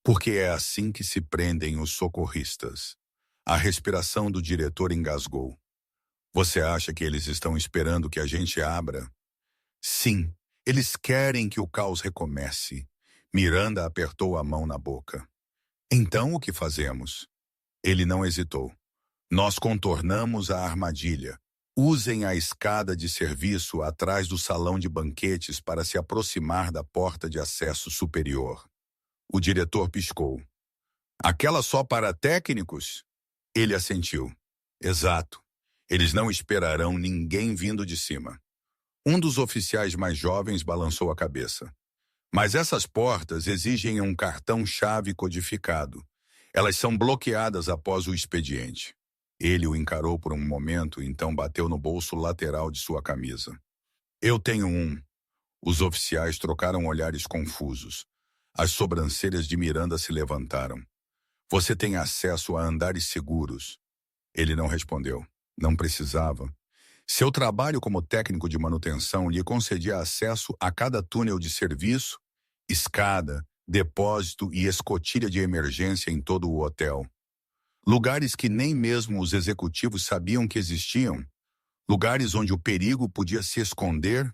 Porque é assim que se prendem os socorristas. A respiração do diretor engasgou. Você acha que eles estão esperando que a gente abra? Sim, eles querem que o caos recomece. Miranda apertou a mão na boca. Então o que fazemos? Ele não hesitou. Nós contornamos a armadilha. Usem a escada de serviço atrás do salão de banquetes para se aproximar da porta de acesso superior. O diretor piscou. Aquela só para técnicos? Ele assentiu. Exato. Eles não esperarão ninguém vindo de cima. Um dos oficiais mais jovens balançou a cabeça. Mas essas portas exigem um cartão-chave codificado. Elas são bloqueadas após o expediente. Ele o encarou por um momento e então bateu no bolso lateral de sua camisa. Eu tenho um. Os oficiais trocaram olhares confusos. As sobrancelhas de Miranda se levantaram. Você tem acesso a andares seguros. Ele não respondeu. Não precisava. Seu trabalho como técnico de manutenção lhe concedia acesso a cada túnel de serviço, escada, depósito e escotilha de emergência em todo o hotel. Lugares que nem mesmo os executivos sabiam que existiam. Lugares onde o perigo podia se esconder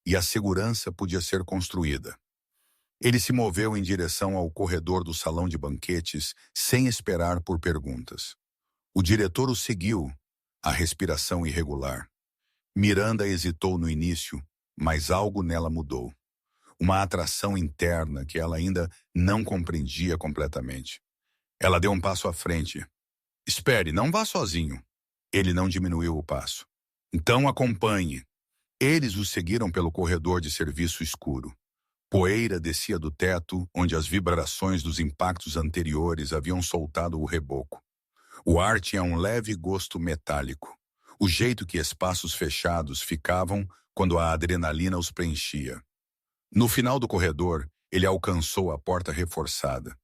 e a segurança podia ser construída. Ele se moveu em direção ao corredor do salão de banquetes sem esperar por perguntas. O diretor o seguiu, a respiração irregular. Miranda hesitou no início, mas algo nela mudou. Uma atração interna que ela ainda não compreendia completamente. Ela deu um passo à frente. Espere, não vá sozinho. Ele não diminuiu o passo. Então acompanhe. Eles o seguiram pelo corredor de serviço escuro. Poeira descia do teto, onde as vibrações dos impactos anteriores haviam soltado o reboco. O ar tinha um leve gosto metálico. O jeito que espaços fechados ficavam quando a adrenalina os preenchia. No final do corredor, ele alcançou a porta reforçada.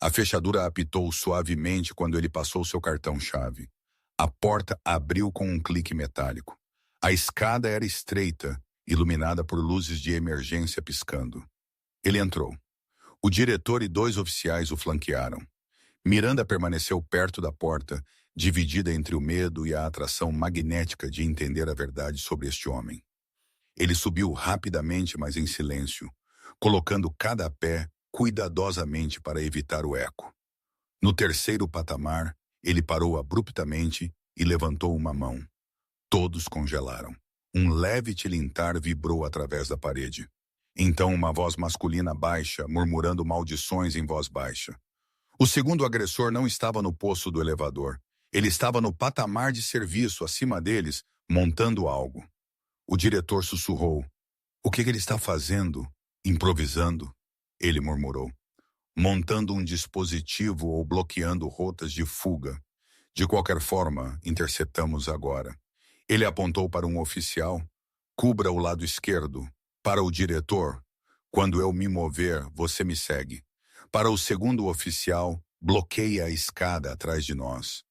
A fechadura apitou suavemente quando ele passou seu cartão-chave. A porta abriu com um clique metálico. A escada era estreita, iluminada por luzes de emergência piscando. Ele entrou. O diretor e 2 oficiais o flanquearam. Miranda permaneceu perto da porta, dividida entre o medo e a atração magnética de entender a verdade sobre este homem. Ele subiu rapidamente, mas em silêncio, colocando cada pé cuidadosamente para evitar o eco. No terceiro patamar, ele parou abruptamente e levantou uma mão. Todos congelaram. Um leve tilintar vibrou através da parede. Então uma voz masculina baixa, murmurando maldições em voz baixa. O segundo agressor não estava no poço do elevador. Ele estava no patamar de serviço acima deles, montando algo. O diretor sussurrou. O que ele está fazendo? Improvisando? Ele murmurou. Montando um dispositivo ou bloqueando rotas de fuga. De qualquer forma, interceptamos agora. Ele apontou para um oficial. Cubra o lado esquerdo. Para o diretor. Quando eu me mover, você me segue. Para o segundo oficial, bloqueie a escada atrás de nós.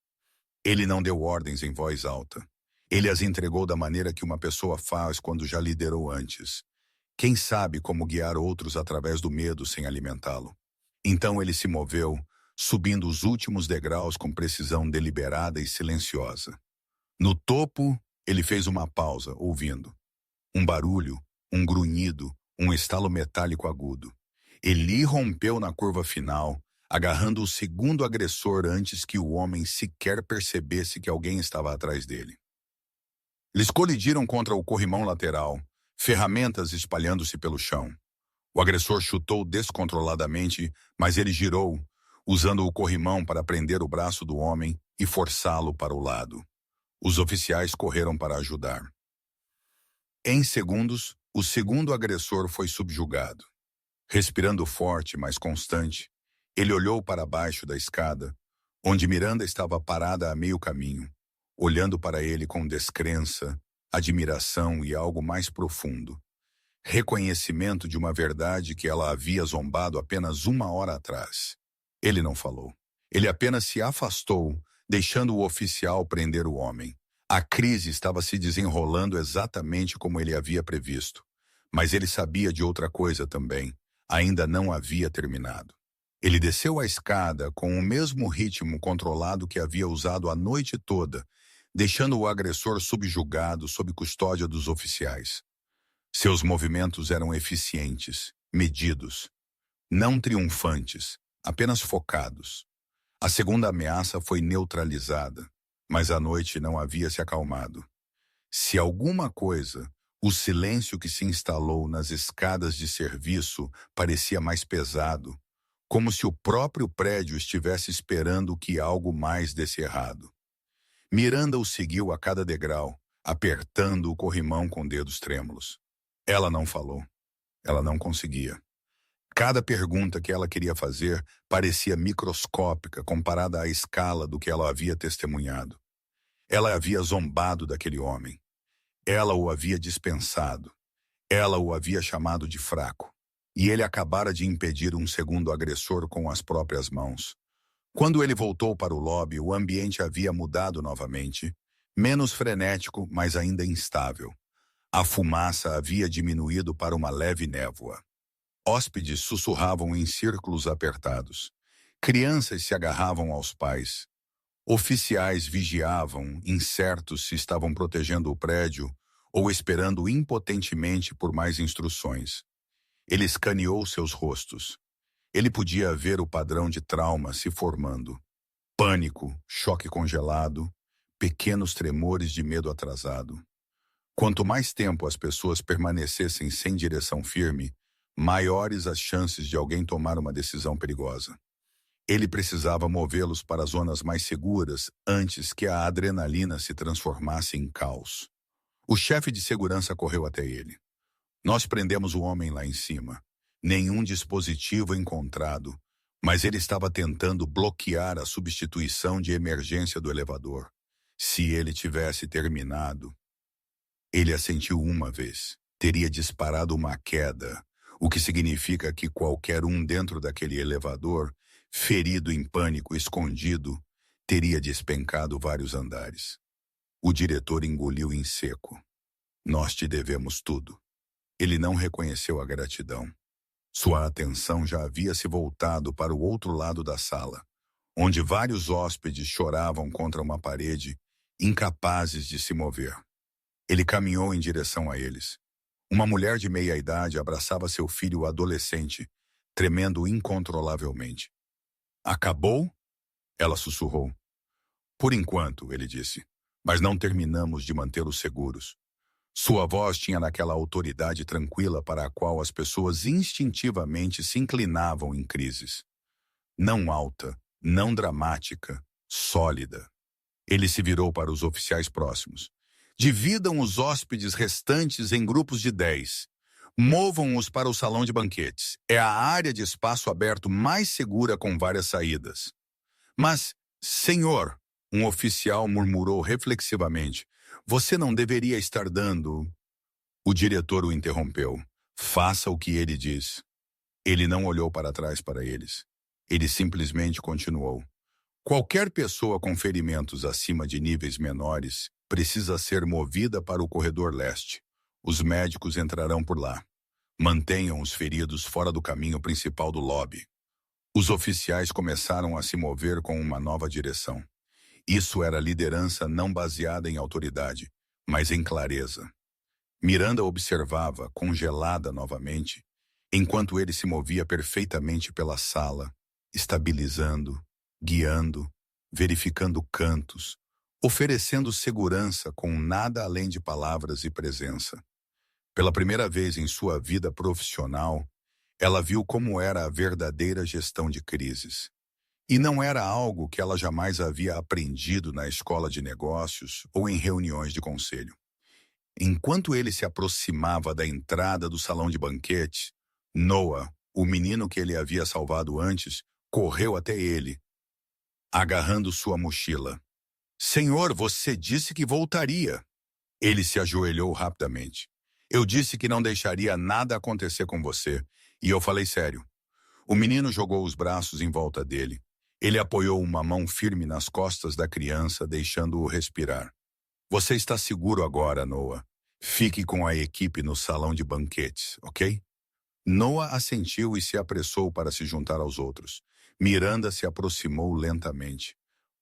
Ele não deu ordens em voz alta. Ele as entregou da maneira que uma pessoa faz quando já liderou antes. Quem sabe como guiar outros através do medo sem alimentá-lo? Então ele se moveu, subindo os últimos degraus com precisão deliberada e silenciosa. No topo, ele fez uma pausa, ouvindo. Um barulho, um grunhido, um estalo metálico agudo. Eli rompeu na curva final, agarrando o segundo agressor antes que o homem sequer percebesse que alguém estava atrás dele. Eles colidiram contra o corrimão lateral, ferramentas espalhando-se pelo chão. O agressor chutou descontroladamente, mas ele girou, usando o corrimão para prender o braço do homem e forçá-lo para o lado. Os oficiais correram para ajudar. Em segundos, o segundo agressor foi subjugado. Respirando forte, mas constante, ele olhou para baixo da escada, onde Miranda estava parada a meio caminho, olhando para ele com descrença, admiração e algo mais profundo. Reconhecimento de uma verdade que ela havia zombado apenas 1 hora atrás. Ele não falou. Ele apenas se afastou, deixando o oficial prender o homem. A crise estava se desenrolando exatamente como ele havia previsto. Mas ele sabia de outra coisa também. Ainda não havia terminado. Ele desceu a escada com o mesmo ritmo controlado que havia usado a noite toda, deixando o agressor subjugado sob custódia dos oficiais. Seus movimentos eram eficientes, medidos, não triunfantes, apenas focados. A segunda ameaça foi neutralizada, mas a noite não havia se acalmado. Se alguma coisa, o silêncio que se instalou nas escadas de serviço parecia mais pesado, como se o próprio prédio estivesse esperando que algo mais desse errado. Miranda o seguiu a cada degrau, apertando o corrimão com dedos trêmulos. Ela não falou. Ela não conseguia. Cada pergunta que ela queria fazer parecia microscópica comparada à escala do que ela havia testemunhado. Ela havia zombado daquele homem. Ela o havia dispensado. Ela o havia chamado de fraco. E ele acabara de impedir um segundo agressor com as próprias mãos. Quando ele voltou para o lobby, o ambiente havia mudado novamente, menos frenético, mas ainda instável. A fumaça havia diminuído para uma leve névoa. Hóspedes sussurravam em círculos apertados. Crianças se agarravam aos pais. Oficiais vigiavam, incertos se estavam protegendo o prédio ou esperando impotentemente por mais instruções. Ele escaneou seus rostos. Ele podia ver o padrão de trauma se formando. Pânico, choque congelado, pequenos tremores de medo atrasado. Quanto mais tempo as pessoas permanecessem sem direção firme, maiores as chances de alguém tomar uma decisão perigosa. Ele precisava movê-los para zonas mais seguras antes que a adrenalina se transformasse em caos. O chefe de segurança correu até ele. Nós prendemos o homem lá em cima. Nenhum dispositivo encontrado, mas ele estava tentando bloquear a substituição de emergência do elevador. Se ele tivesse terminado... Ele assentiu uma vez. Teria disparado uma queda, o que significa que qualquer um dentro daquele elevador, ferido em pânico, escondido, teria despencado vários andares. O diretor engoliu em seco. Nós te devemos tudo. Ele não reconheceu a gratidão. Sua atenção já havia se voltado para o outro lado da sala, onde vários hóspedes choravam contra uma parede, incapazes de se mover. Ele caminhou em direção a eles. Uma mulher de meia-idade abraçava seu filho adolescente, tremendo incontrolavelmente. Acabou? Ela sussurrou. Por enquanto, ele disse, mas não terminamos de mantê-los seguros. Sua voz tinha naquela autoridade tranquila para a qual as pessoas instintivamente se inclinavam em crises. Não alta, não dramática, sólida. Ele se virou para os oficiais próximos. Dividam os hóspedes restantes em grupos de 10. Movam-os para o salão de banquetes. É a área de espaço aberto mais segura com várias saídas. Mas, senhor, um oficial murmurou reflexivamente, você não deveria estar dando... O diretor o interrompeu. Faça o que ele diz. Ele não olhou para trás para eles. Ele simplesmente continuou. Qualquer pessoa com ferimentos acima de níveis menores precisa ser movida para o corredor leste. Os médicos entrarão por lá. Mantenham os feridos fora do caminho principal do lobby. Os oficiais começaram a se mover com uma nova direção. Isso era liderança não baseada em autoridade, mas em clareza. Miranda observava, congelada novamente, enquanto ele se movia perfeitamente pela sala, estabilizando, guiando, verificando cantos, oferecendo segurança com nada além de palavras e presença. Pela primeira vez em sua vida profissional, ela viu como era a verdadeira gestão de crises. E não era algo que ela jamais havia aprendido na escola de negócios ou em reuniões de conselho. Enquanto ele se aproximava da entrada do salão de banquete, Noah, o menino que ele havia salvado antes, correu até ele, agarrando sua mochila. Senhor, você disse que voltaria. Ele se ajoelhou rapidamente. Eu disse que não deixaria nada acontecer com você, e eu falei sério. O menino jogou os braços em volta dele. Ele apoiou uma mão firme nas costas da criança, deixando-o respirar. Você está seguro agora, Noah. Fique com a equipe no salão de banquetes, ok? Noah assentiu e se apressou para se juntar aos outros. Miranda se aproximou lentamente.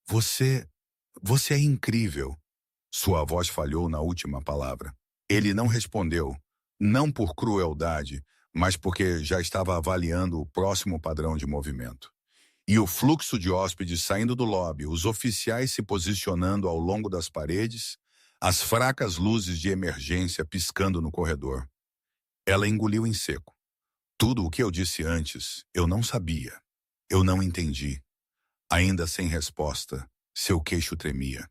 Você é incrível. Sua voz falhou na última palavra. Ele não respondeu, não por crueldade, mas porque já estava avaliando o próximo padrão de movimento. E o fluxo de hóspedes saindo do lobby, os oficiais se posicionando ao longo das paredes, as fracas luzes de emergência piscando no corredor. Ela engoliu em seco. Tudo o que eu disse antes, eu não sabia. Eu não entendi. Ainda sem resposta, seu queixo tremia.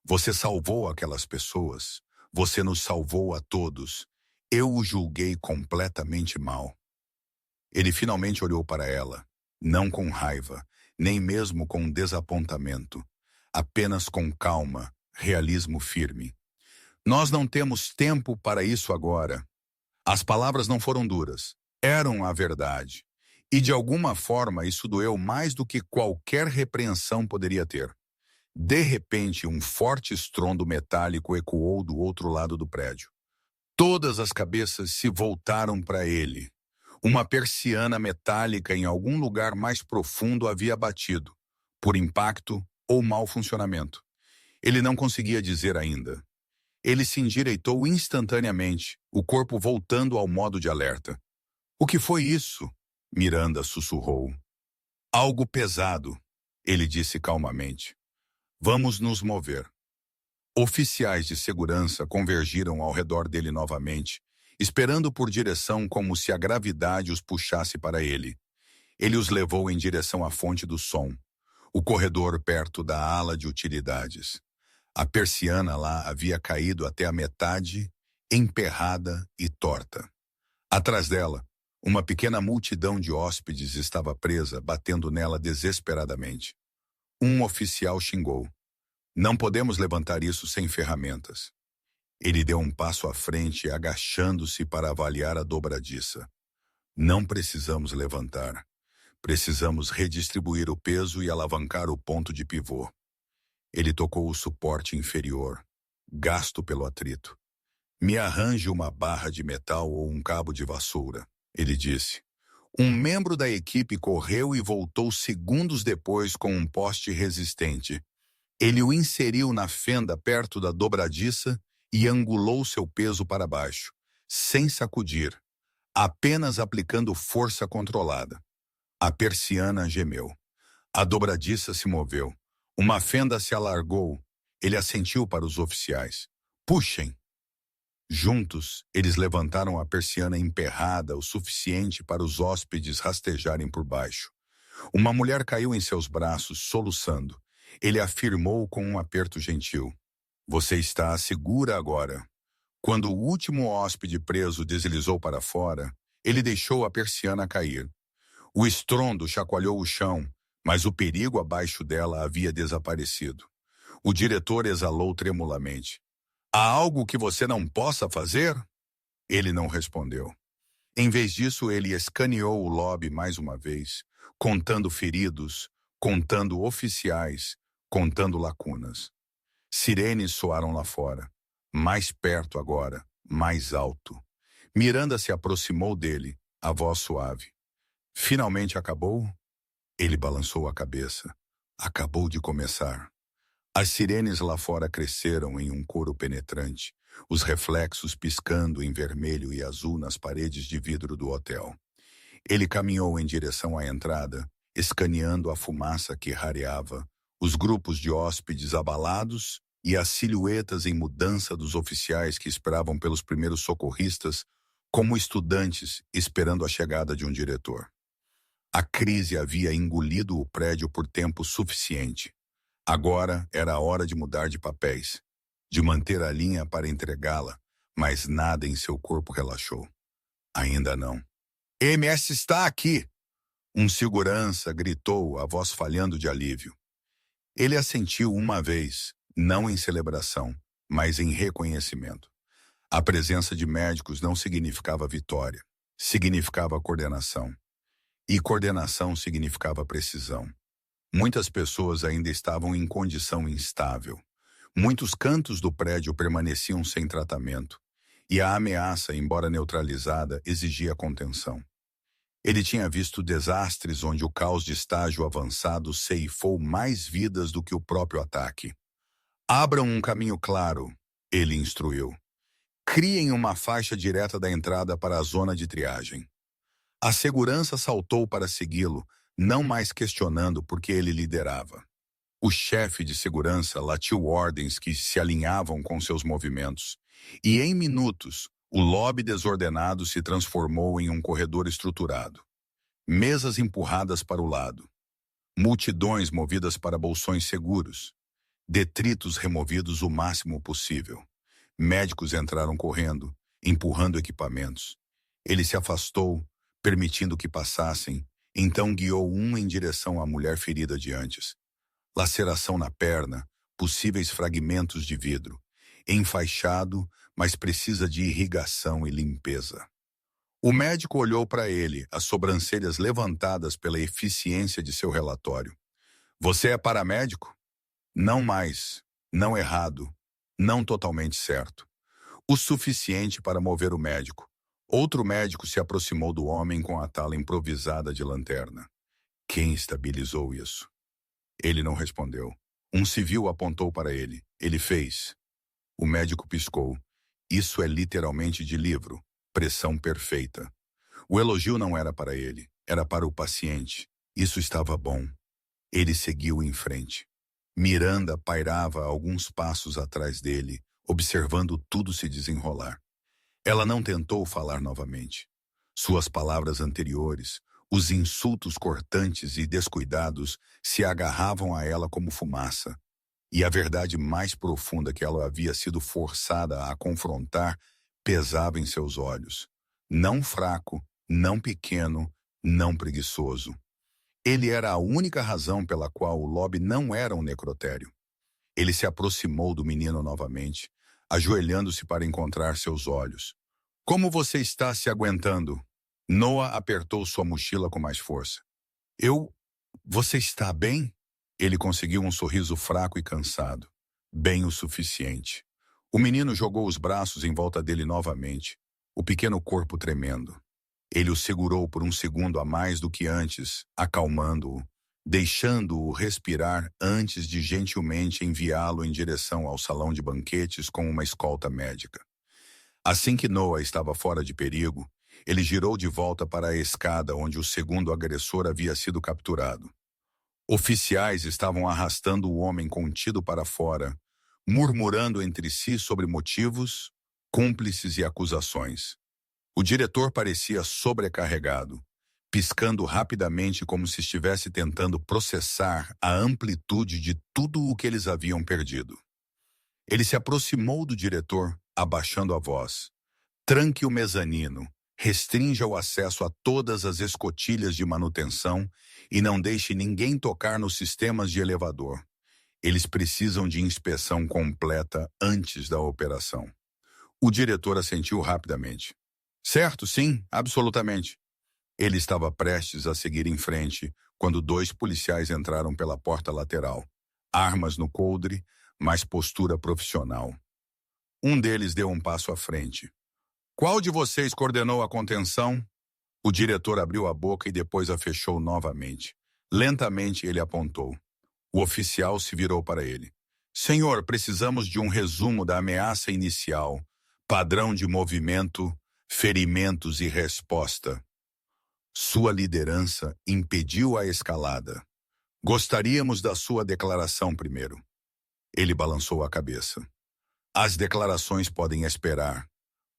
Você salvou aquelas pessoas. Você nos salvou a todos. Eu o julguei completamente mal. Ele finalmente olhou para ela, não com raiva, nem mesmo com desapontamento, apenas com calma, realismo firme. Nós não temos tempo para isso agora. As palavras não foram duras, eram a verdade. E de alguma forma isso doeu mais do que qualquer repreensão poderia ter. De repente, um forte estrondo metálico ecoou do outro lado do prédio. Todas as cabeças se voltaram para ele. Uma persiana metálica em algum lugar mais profundo havia batido, por impacto ou mau funcionamento. Ele não conseguia dizer ainda. Ele se endireitou instantaneamente, o corpo voltando ao modo de alerta. O que foi isso? Miranda sussurrou. Algo pesado, ele disse calmamente. Vamos nos mover. Oficiais de segurança convergiram ao redor dele novamente, esperando por direção como se a gravidade os puxasse para ele. Ele os levou em direção à fonte do som, o corredor perto da ala de utilidades. A persiana lá havia caído até a metade, emperrada e torta. Atrás dela, uma pequena multidão de hóspedes estava presa, batendo nela desesperadamente. Um oficial xingou. Não podemos levantar isso sem ferramentas. Ele deu um passo à frente, agachando-se para avaliar a dobradiça. Não precisamos levantar. Precisamos redistribuir o peso e alavancar o ponto de pivô. Ele tocou o suporte inferior, gasto pelo atrito. Me arranje uma barra de metal ou um cabo de vassoura, ele disse. Um membro da equipe correu e voltou segundos depois com um poste resistente. Ele o inseriu na fenda perto da dobradiça e angulou seu peso para baixo, sem sacudir, apenas aplicando força controlada. A persiana gemeu. A dobradiça se moveu. Uma fenda se alargou. Ele assentiu para os oficiais. Puxem! Juntos, eles levantaram a persiana emperrada o suficiente para os hóspedes rastejarem por baixo. Uma mulher caiu em seus braços, soluçando. Ele afirmou com um aperto gentil: "Você está segura agora." Quando o último hóspede preso deslizou para fora, ele deixou a persiana cair. O estrondo chacoalhou o chão, mas o perigo abaixo dela havia desaparecido. O diretor exalou tremulamente: "Há algo que você não possa fazer?" Ele não respondeu. Em vez disso, ele escaneou o lobby mais uma vez, contando feridos, contando oficiais, contando lacunas. Sirenes soaram lá fora. Mais perto agora, mais alto. Miranda se aproximou dele, a voz suave. "Finalmente acabou?" Ele balançou a cabeça. "Acabou de começar." As sirenes lá fora cresceram em um coro penetrante, os reflexos piscando em vermelho e azul nas paredes de vidro do hotel. Ele caminhou em direção à entrada, escaneando a fumaça que rareava, os grupos de hóspedes abalados e as silhuetas em mudança dos oficiais que esperavam pelos primeiros socorristas, como estudantes esperando a chegada de um diretor. A crise havia engolido o prédio por tempo suficiente. Agora era a hora de mudar de papéis, de manter a linha para entregá-la, mas nada em seu corpo relaxou. Ainda não. "MS está aqui!" Um segurança gritou, a voz falhando de alívio. Ele assentiu uma vez, não em celebração, mas em reconhecimento. A presença de médicos não significava vitória, significava coordenação. E coordenação significava precisão. Muitas pessoas ainda estavam em condição instável. Muitos cantos do prédio permaneciam sem tratamento. E a ameaça, embora neutralizada, exigia contenção. Ele tinha visto desastres onde o caos de estágio avançado ceifou mais vidas do que o próprio ataque. "Abram um caminho claro", ele instruiu. "Criem uma faixa direta da entrada para a zona de triagem." A segurança saltou para segui-lo, não mais questionando porque ele liderava. O chefe de segurança latiu ordens que se alinhavam com seus movimentos. E em minutos, o lobby desordenado se transformou em um corredor estruturado. Mesas empurradas para o lado. Multidões movidas para bolsões seguros. Detritos removidos o máximo possível. Médicos entraram correndo, empurrando equipamentos. Ele se afastou, permitindo que passassem, então guiou um em direção à mulher ferida de antes. Laceração na perna, possíveis fragmentos de vidro. Enfaixado, mas precisa de irrigação e limpeza. O médico olhou para ele, as sobrancelhas levantadas pela eficiência de seu relatório. "Você é paramédico?" "Não mais, não errado, não totalmente certo. O suficiente para mover o médico." Outro médico se aproximou do homem com a tala improvisada de lanterna. "Quem estabilizou isso?" Ele não respondeu. Um civil apontou para ele. Ele fez. O médico piscou. "Isso é literalmente de livro. Pressão perfeita." O elogio não era para ele, era para o paciente. Isso estava bom. Ele seguiu em frente. Miranda pairava a alguns passos atrás dele, observando tudo se desenrolar. Ela não tentou falar novamente. Suas palavras anteriores, os insultos cortantes e descuidados, se agarravam a ela como fumaça. E a verdade mais profunda que ela havia sido forçada a confrontar pesava em seus olhos. Não fraco, não pequeno, não preguiçoso. Ele era a única razão pela qual o lobby não era um necrotério. Ele se aproximou do menino novamente, ajoelhando-se para encontrar seus olhos. "Como você está se aguentando?" Noah apertou sua mochila com mais força. Você está bem?" Ele conseguiu um sorriso fraco e cansado. Bem o suficiente. O menino jogou os braços em volta dele novamente, o pequeno corpo tremendo. Ele o segurou por um segundo a mais do que antes, acalmando-o, deixando-o respirar antes de gentilmente enviá-lo em direção ao salão de banquetes com uma escolta médica. Assim que Noah estava fora de perigo, ele girou de volta para a escada onde o segundo agressor havia sido capturado. Oficiais estavam arrastando o homem contido para fora, murmurando entre si sobre motivos cúmplices e acusações. O diretor parecia sobrecarregado, piscando rapidamente como se estivesse tentando processar a amplitude de tudo o que eles haviam perdido. Ele se aproximou do diretor, abaixando a voz. Tranque o mezanino, restrinja o acesso a todas as escotilhas de manutenção e não deixe ninguém tocar nos sistemas de elevador. Eles precisam de inspeção completa antes da operação. O diretor assentiu rapidamente. Certo, sim, absolutamente. Ele estava prestes a seguir em frente quando 2 policiais entraram pela porta lateral. Armas no coldre, mas postura profissional. Um deles deu um passo à frente. Qual de vocês coordenou a contenção? O diretor abriu a boca e depois a fechou novamente. Lentamente ele apontou. O oficial se virou para ele. Senhor, precisamos de um resumo da ameaça inicial, padrão de movimento, ferimentos e resposta. Sua liderança impediu a escalada. Gostaríamos da sua declaração primeiro. Ele balançou a cabeça. As declarações podem esperar.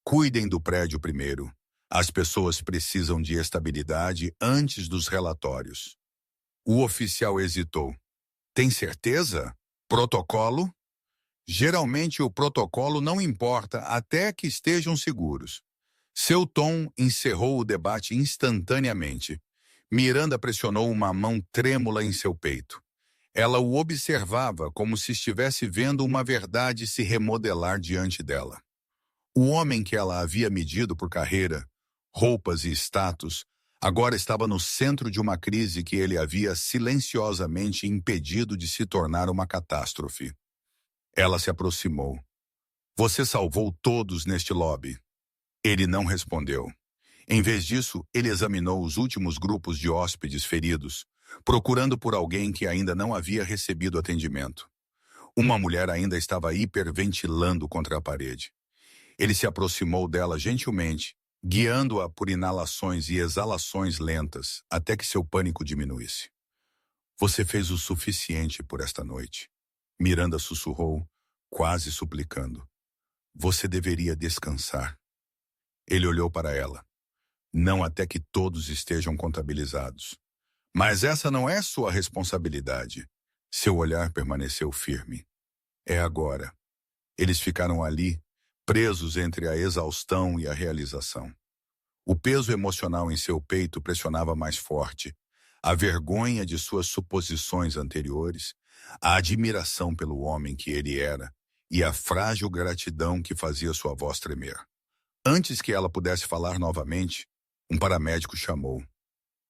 Cuidem do prédio primeiro. As pessoas precisam de estabilidade antes dos relatórios. O oficial hesitou. Tem certeza? Protocolo? Geralmente o protocolo não importa até que estejam seguros. Seu tom encerrou o debate instantaneamente. Miranda pressionou uma mão trêmula em seu peito. Ela o observava como se estivesse vendo uma verdade se remodelar diante dela. O homem que ela havia medido por carreira, roupas e status, agora estava no centro de uma crise que ele havia silenciosamente impedido de se tornar uma catástrofe. Ela se aproximou. Você salvou todos neste lobby. Ele não respondeu. Em vez disso, ele examinou os últimos grupos de hóspedes feridos, procurando por alguém que ainda não havia recebido atendimento. Uma mulher ainda estava hiperventilando contra a parede. Ele se aproximou dela gentilmente, guiando-a por inalações e exalações lentas, até que seu pânico diminuísse. Você fez o suficiente por esta noite. Miranda sussurrou, quase suplicando. Você deveria descansar. Ele olhou para ela. Não até que todos estejam contabilizados. Mas essa não é sua responsabilidade. Seu olhar permaneceu firme. É agora. Eles ficaram ali, presos entre a exaustão e a realização. O peso emocional em seu peito pressionava mais forte, a vergonha de suas suposições anteriores, a admiração pelo homem que ele era e a frágil gratidão que fazia sua voz tremer. Antes que ela pudesse falar novamente, um paramédico chamou.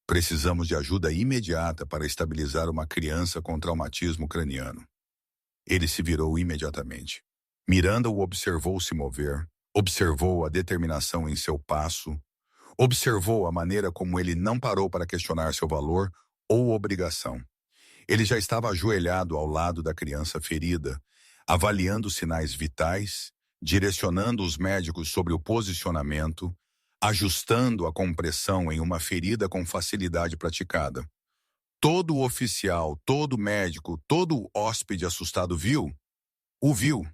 Precisamos de ajuda imediata para estabilizar uma criança com traumatismo craniano. Ele se virou imediatamente. Miranda o observou se mover, observou a determinação em seu passo, observou a maneira como ele não parou para questionar seu valor ou obrigação. Ele já estava ajoelhado ao lado da criança ferida, avaliando sinais vitais, direcionando os médicos sobre o posicionamento, ajustando a compressão em uma ferida com facilidade praticada. Todo oficial, todo médico, todo hóspede assustado viu? O viu.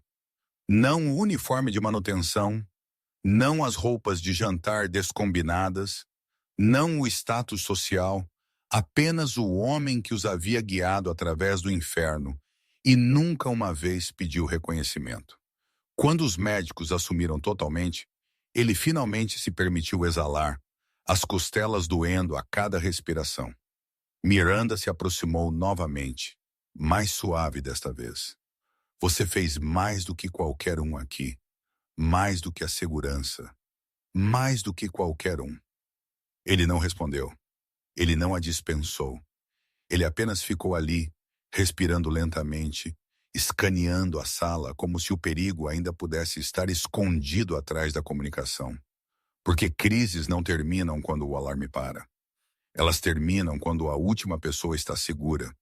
Não o uniforme de manutenção, não as roupas de jantar descombinadas, não o status social, apenas o homem que os havia guiado através do inferno e nunca uma vez pediu reconhecimento. Quando os médicos assumiram totalmente, ele finalmente se permitiu exalar, as costelas doendo a cada respiração. Miranda se aproximou novamente, mais suave desta vez. Você fez mais do que qualquer um aqui, mais do que a segurança, mais do que qualquer um. Ele não respondeu. Ele não a dispensou. Ele apenas ficou ali, respirando lentamente, escaneando a sala como se o perigo ainda pudesse estar escondido atrás da comunicação. Porque crises não terminam quando o alarme para. Elas terminam quando a última pessoa está segura.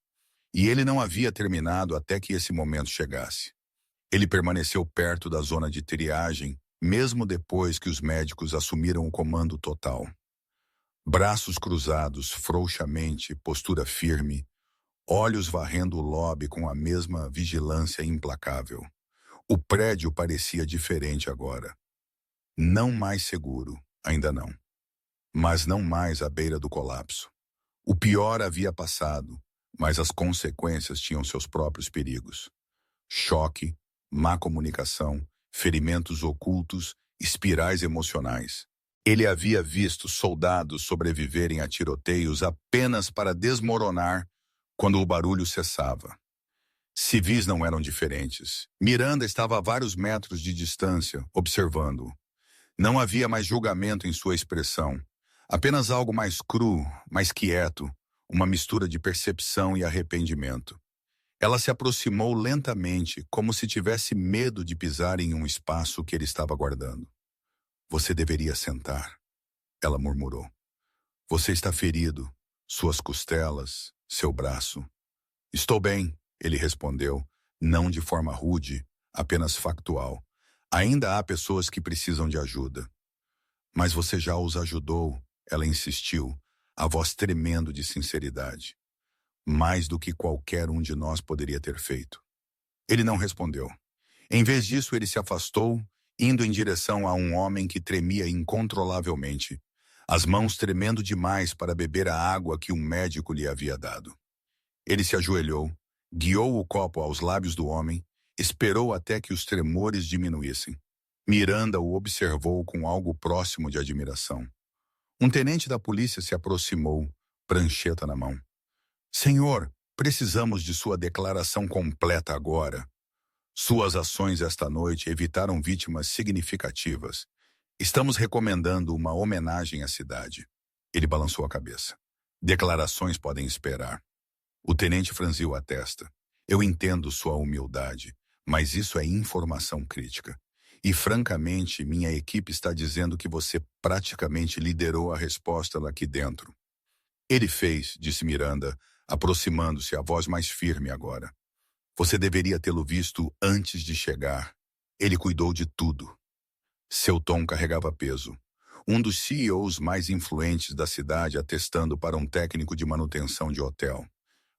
E ele não havia terminado até que esse momento chegasse. Ele permaneceu perto da zona de triagem, mesmo depois que os médicos assumiram o comando total. Braços cruzados, frouxamente, postura firme, olhos varrendo o lobby com a mesma vigilância implacável. O prédio parecia diferente agora. Não mais seguro, ainda não. Mas não mais à beira do colapso. O pior havia passado, mas as consequências tinham seus próprios perigos. Choque, má comunicação, ferimentos ocultos, espirais emocionais. Ele havia visto soldados sobreviverem a tiroteios apenas para desmoronar quando o barulho cessava. Civis não eram diferentes. Miranda estava a vários metros de distância, observando-o. Não havia mais julgamento em sua expressão. Apenas algo mais cru, mais quieto, uma mistura de percepção e arrependimento. Ela se aproximou lentamente, como se tivesse medo de pisar em um espaço que ele estava guardando. Você deveria sentar, ela murmurou. Você está ferido, suas costelas, seu braço. Estou bem, ele respondeu, não de forma rude, apenas factual. Ainda há pessoas que precisam de ajuda. Mas você já os ajudou, ela insistiu, a voz tremendo de sinceridade. Mais do que qualquer um de nós poderia ter feito. Ele não respondeu. Em vez disso, ele se afastou, indo em direção a um homem que tremia incontrolavelmente, as mãos tremendo demais para beber a água que um médico lhe havia dado. Ele se ajoelhou, guiou o copo aos lábios do homem, esperou até que os tremores diminuíssem. Miranda o observou com algo próximo de admiração. Um tenente da polícia se aproximou, prancheta na mão. Senhor, precisamos de sua declaração completa agora. Suas ações esta noite evitaram vítimas significativas. Estamos recomendando uma homenagem à cidade. Ele balançou a cabeça. Declarações podem esperar. O tenente franziu a testa. Eu entendo sua humildade, mas isso é informação crítica. E, francamente, minha equipe está dizendo que você praticamente liderou a resposta lá aqui dentro. Ele fez, disse Miranda, aproximando-se, a voz mais firme agora. Você deveria tê-lo visto antes de chegar. Ele cuidou de tudo. Seu tom carregava peso. Um dos CEOs mais influentes da cidade atestando para um técnico de manutenção de hotel.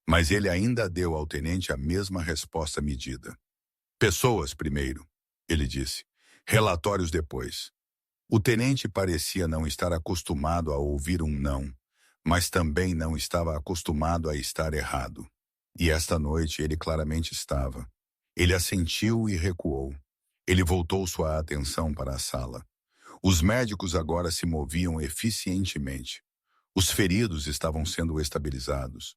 Mas ele ainda deu ao tenente a mesma resposta medida. Pessoas primeiro, ele disse. Relatórios depois. O tenente parecia não estar acostumado a ouvir um não, mas também não estava acostumado a estar errado. E esta noite ele claramente estava. Ele assentiu e recuou. Ele voltou sua atenção para a sala. Os médicos agora se moviam eficientemente. Os feridos estavam sendo estabilizados.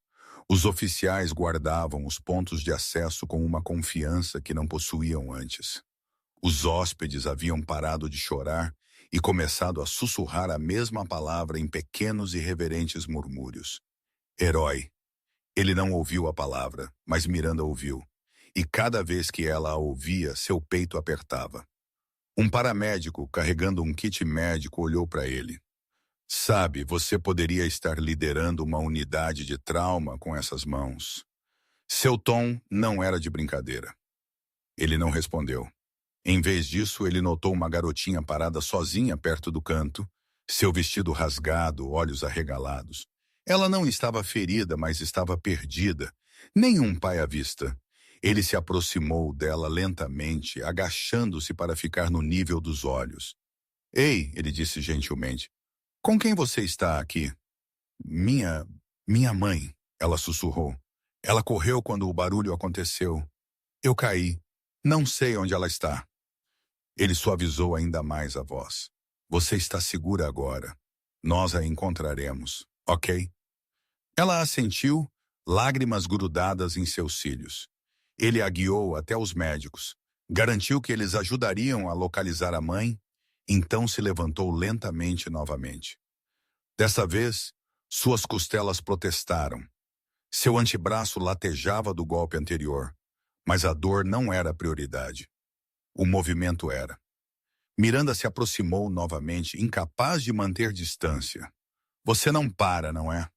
Os oficiais guardavam os pontos de acesso com uma confiança que não possuíam antes. Os hóspedes haviam parado de chorar e começado a sussurrar a mesma palavra em pequenos e reverentes murmúrios. Herói. Ele não ouviu a palavra, mas Miranda ouviu. E cada vez que ela a ouvia, seu peito apertava. Um paramédico, carregando um kit médico, olhou para ele. Sabe, você poderia estar liderando uma unidade de trauma com essas mãos. Seu tom não era de brincadeira. Ele não respondeu. Em vez disso, ele notou uma garotinha parada sozinha perto do canto, seu vestido rasgado, olhos arregalados. Ela não estava ferida, mas estava perdida. Nenhum pai à vista. Ele se aproximou dela lentamente, agachando-se para ficar no nível dos olhos. Ei, ele disse gentilmente. Com quem você está aqui? Minha mãe, ela sussurrou. Ela correu quando o barulho aconteceu. Eu caí. Não sei onde ela está. Ele suavizou ainda mais a voz. Você está segura agora. Nós a encontraremos, ok? Ela assentiu, lágrimas grudadas em seus cílios. Ele a guiou até os médicos. Garantiu que eles ajudariam a localizar a mãe, então se levantou lentamente novamente. Dessa vez, suas costelas protestaram. Seu antebraço latejava do golpe anterior, mas a dor não era a prioridade. O movimento era. Miranda se aproximou novamente, incapaz de manter distância. Você não para, não é?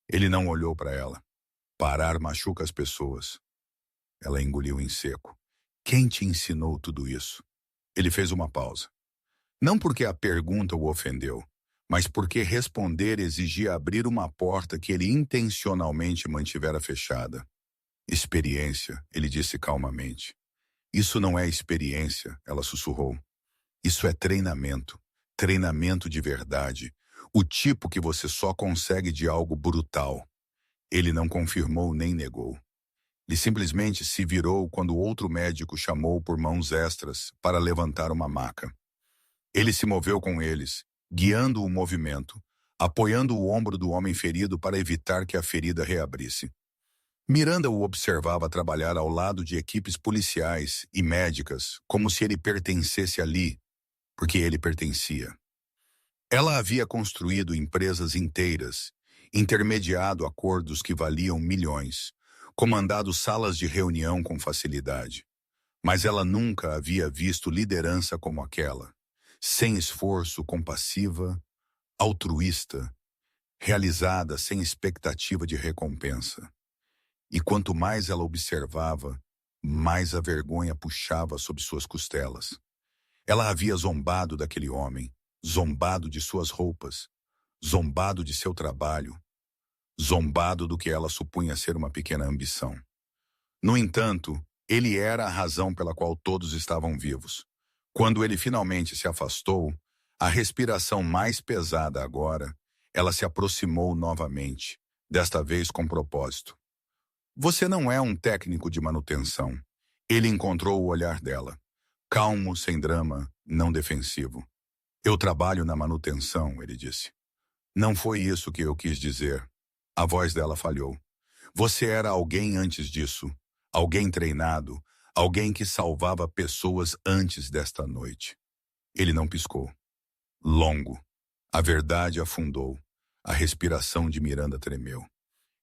Ele não olhou para ela. Parar machuca as pessoas. Ela engoliu em seco. Quem te ensinou tudo isso? Ele fez uma pausa. Não porque a pergunta o ofendeu, mas porque responder exigia abrir uma porta que ele intencionalmente mantivera fechada. Experiência, ele disse calmamente. Isso não é experiência, ela sussurrou. Isso é treinamento. Treinamento de verdade. O tipo que você só consegue de algo brutal. Ele não confirmou nem negou. Ele simplesmente se virou quando outro médico chamou por mãos extras para levantar uma maca. Ele se moveu com eles, guiando o movimento, apoiando o ombro do homem ferido para evitar que a ferida reabrisse. Miranda o observava trabalhar ao lado de equipes policiais e médicas, como se ele pertencesse ali, porque ele pertencia. Ela havia construído empresas inteiras, intermediado acordos que valiam milhões, comandado salas de reunião com facilidade. Mas ela nunca havia visto liderança como aquela, sem esforço, compassiva, altruísta, realizada sem expectativa de recompensa. E quanto mais ela observava, mais a vergonha puxava sob suas costelas. Ela havia zombado daquele homem, zombado de suas roupas, zombado de seu trabalho, zombado do que ela supunha ser uma pequena ambição. No entanto, ele era a razão pela qual todos estavam vivos. Quando ele finalmente se afastou, a respiração mais pesada agora, ela se aproximou novamente, desta vez com propósito. Você não é um técnico de manutenção. Ele encontrou o olhar dela. Calmo, sem drama, não defensivo. Eu trabalho na manutenção, ele disse. Não foi isso que eu quis dizer. A voz dela falhou. Você era alguém antes disso. Alguém treinado. Alguém que salvava pessoas antes desta noite. Ele não piscou. Longo. A verdade afundou. A respiração de Miranda tremeu.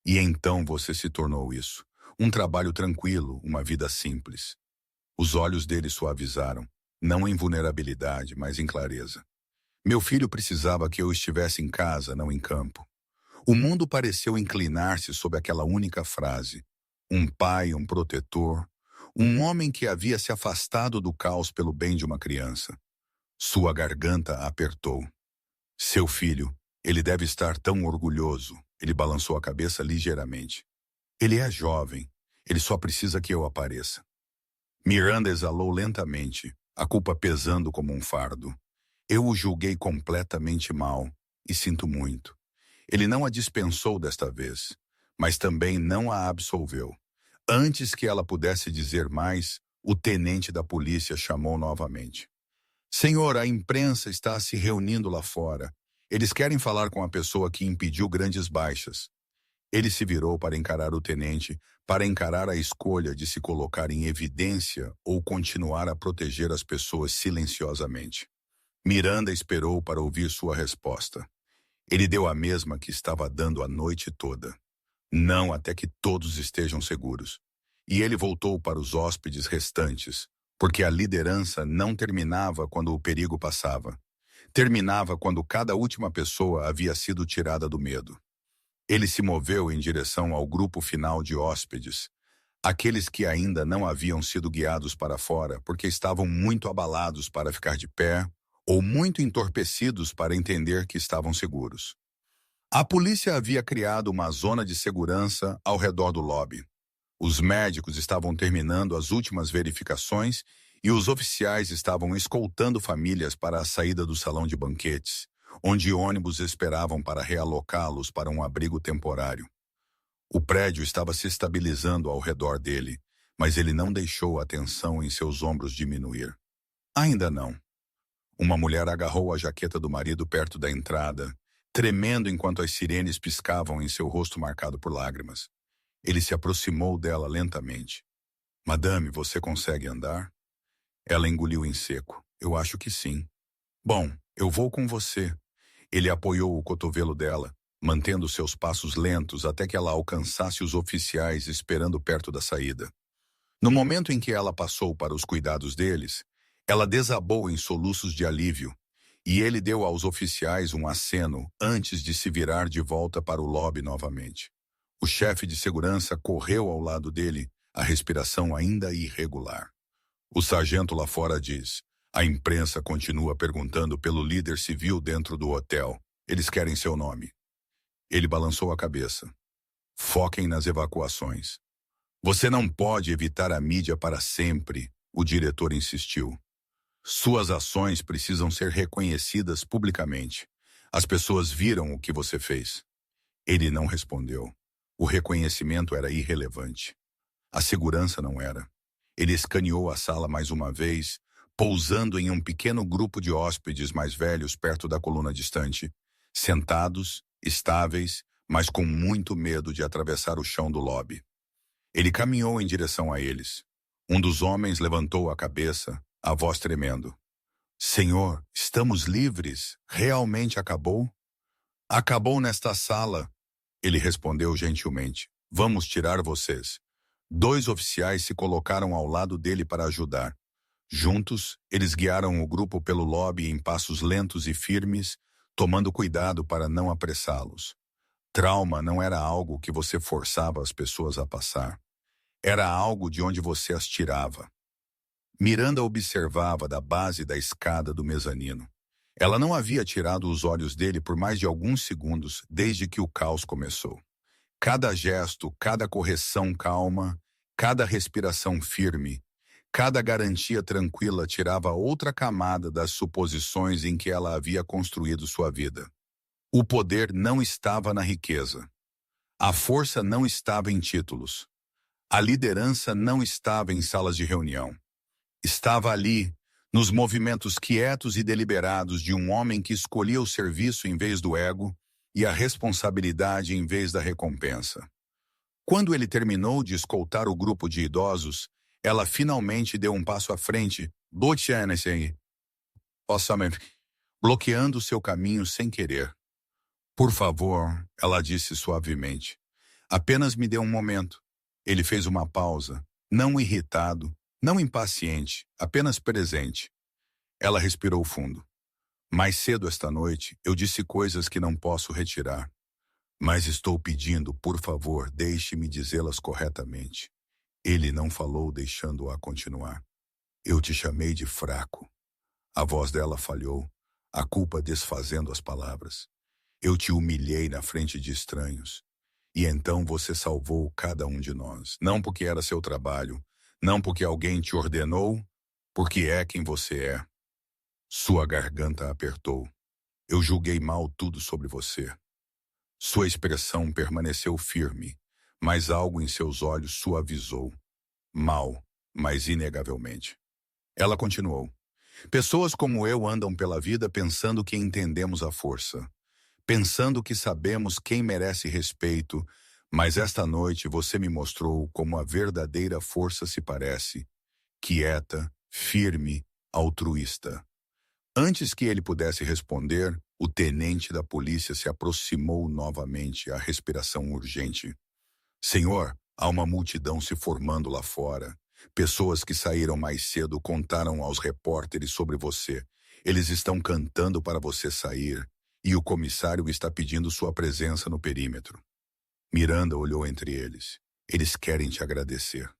E então você se tornou isso. Um trabalho tranquilo, uma vida simples. Os olhos dele suavizaram, não em vulnerabilidade, mas em clareza. Meu filho precisava que eu estivesse em casa, não em campo. O mundo pareceu inclinar-se sob aquela única frase. Um pai, um protetor, um homem que havia se afastado do caos pelo bem de uma criança. Sua garganta apertou. Seu filho, ele deve estar tão orgulhoso. Ele balançou a cabeça ligeiramente. Ele é jovem. Ele só precisa que eu apareça. Miranda exalou lentamente, a culpa pesando como um fardo. Eu o julguei completamente mal, e sinto muito. Ele não a dispensou desta vez, mas também não a absolveu. Antes que ela pudesse dizer mais, o tenente da polícia chamou novamente. Senhor, a imprensa está se reunindo lá fora. Eles querem falar com a pessoa que impediu grandes baixas. Ele se virou para encarar o tenente, para encarar a escolha de se colocar em evidência ou continuar a proteger as pessoas silenciosamente. Miranda esperou para ouvir sua resposta. Ele deu a mesma que estava dando a noite toda. Não até que todos estejam seguros. E ele voltou para os hóspedes restantes, porque a liderança não terminava quando o perigo passava. Terminava quando cada última pessoa havia sido tirada do medo. Ele se moveu em direção ao grupo final de hóspedes, aqueles que ainda não haviam sido guiados para fora porque estavam muito abalados para ficar de pé ou muito entorpecidos para entender que estavam seguros. A polícia havia criado uma zona de segurança ao redor do lobby. Os médicos estavam terminando as últimas verificações e os oficiais estavam escoltando famílias para a saída do salão de banquetes, onde ônibus esperavam para realocá-los para um abrigo temporário. O prédio estava se estabilizando ao redor dele, mas ele não deixou a tensão em seus ombros diminuir. Ainda não. Uma mulher agarrou a jaqueta do marido perto da entrada, tremendo enquanto as sirenes piscavam em seu rosto marcado por lágrimas. Ele se aproximou dela lentamente. Madame, você consegue andar? Ela engoliu em seco. Eu acho que sim. Bom, eu vou com você. Ele apoiou o cotovelo dela, mantendo seus passos lentos até que ela alcançasse os oficiais esperando perto da saída. No momento em que ela passou para os cuidados deles, ela desabou em soluços de alívio, e ele deu aos oficiais um aceno antes de se virar de volta para o lobby novamente. O chefe de segurança correu ao lado dele, a respiração ainda irregular. O sargento lá fora diz: a imprensa continua perguntando pelo líder civil dentro do hotel. Eles querem seu nome. Ele balançou a cabeça. Foquem nas evacuações. Você não pode evitar a mídia para sempre, o diretor insistiu. Suas ações precisam ser reconhecidas publicamente. As pessoas viram o que você fez. Ele não respondeu. O reconhecimento era irrelevante. A segurança não era. Ele escaneou a sala mais uma vez, pousando em um pequeno grupo de hóspedes mais velhos perto da coluna distante, sentados, estáveis, mas com muito medo de atravessar o chão do lobby. Ele caminhou em direção a eles. Um dos homens levantou a cabeça, a voz tremendo. Senhor, estamos livres? Realmente acabou? Acabou nesta sala. Ele respondeu gentilmente. Vamos tirar vocês. 2 oficiais se colocaram ao lado dele para ajudar. Juntos, eles guiaram o grupo pelo lobby em passos lentos e firmes, tomando cuidado para não apressá-los. Trauma não era algo que você forçava as pessoas a passar. Era algo de onde você as tirava. Miranda observava da base da escada do mezanino. Ela não havia tirado os olhos dele por mais de alguns segundos desde que o caos começou. Cada gesto, cada correção calma, cada respiração firme, cada garantia tranquila tirava outra camada das suposições em que ela havia construído sua vida. O poder não estava na riqueza. A força não estava em títulos. A liderança não estava em salas de reunião. Estava ali, nos movimentos quietos e deliberados de um homem que escolhia o serviço em vez do ego e a responsabilidade em vez da recompensa. Quando ele terminou de escoltar o grupo de idosos, ela finalmente deu um passo à frente, bloqueando seu caminho sem querer. Por favor, ela disse suavemente. Apenas me dê um momento. Ele fez uma pausa, não irritado, não impaciente, apenas presente. Ela respirou fundo. Mais cedo esta noite, eu disse coisas que não posso retirar. Mas estou pedindo, por favor, deixe-me dizê-las corretamente. Ele não falou, deixando-a continuar. Eu te chamei de fraco. A voz dela falhou, a culpa desfazendo as palavras. Eu te humilhei na frente de estranhos. E então você salvou cada um de nós. Não porque era seu trabalho, não porque alguém te ordenou, porque é quem você é. Sua garganta apertou. Eu julguei mal tudo sobre você. Sua expressão permaneceu firme, mas algo em seus olhos suavizou. Mal, mas inegavelmente. Ela continuou. Pessoas como eu andam pela vida pensando que entendemos a força, pensando que sabemos quem merece respeito, mas esta noite você me mostrou como a verdadeira força se parece, quieta, firme, altruísta. Antes que ele pudesse responder, o tenente da polícia se aproximou novamente, a respiração urgente. Senhor, há uma multidão se formando lá fora. Pessoas que saíram mais cedo contaram aos repórteres sobre você. Eles estão cantando para você sair, e o comissário está pedindo sua presença no perímetro. Miranda olhou entre eles. Eles querem te agradecer.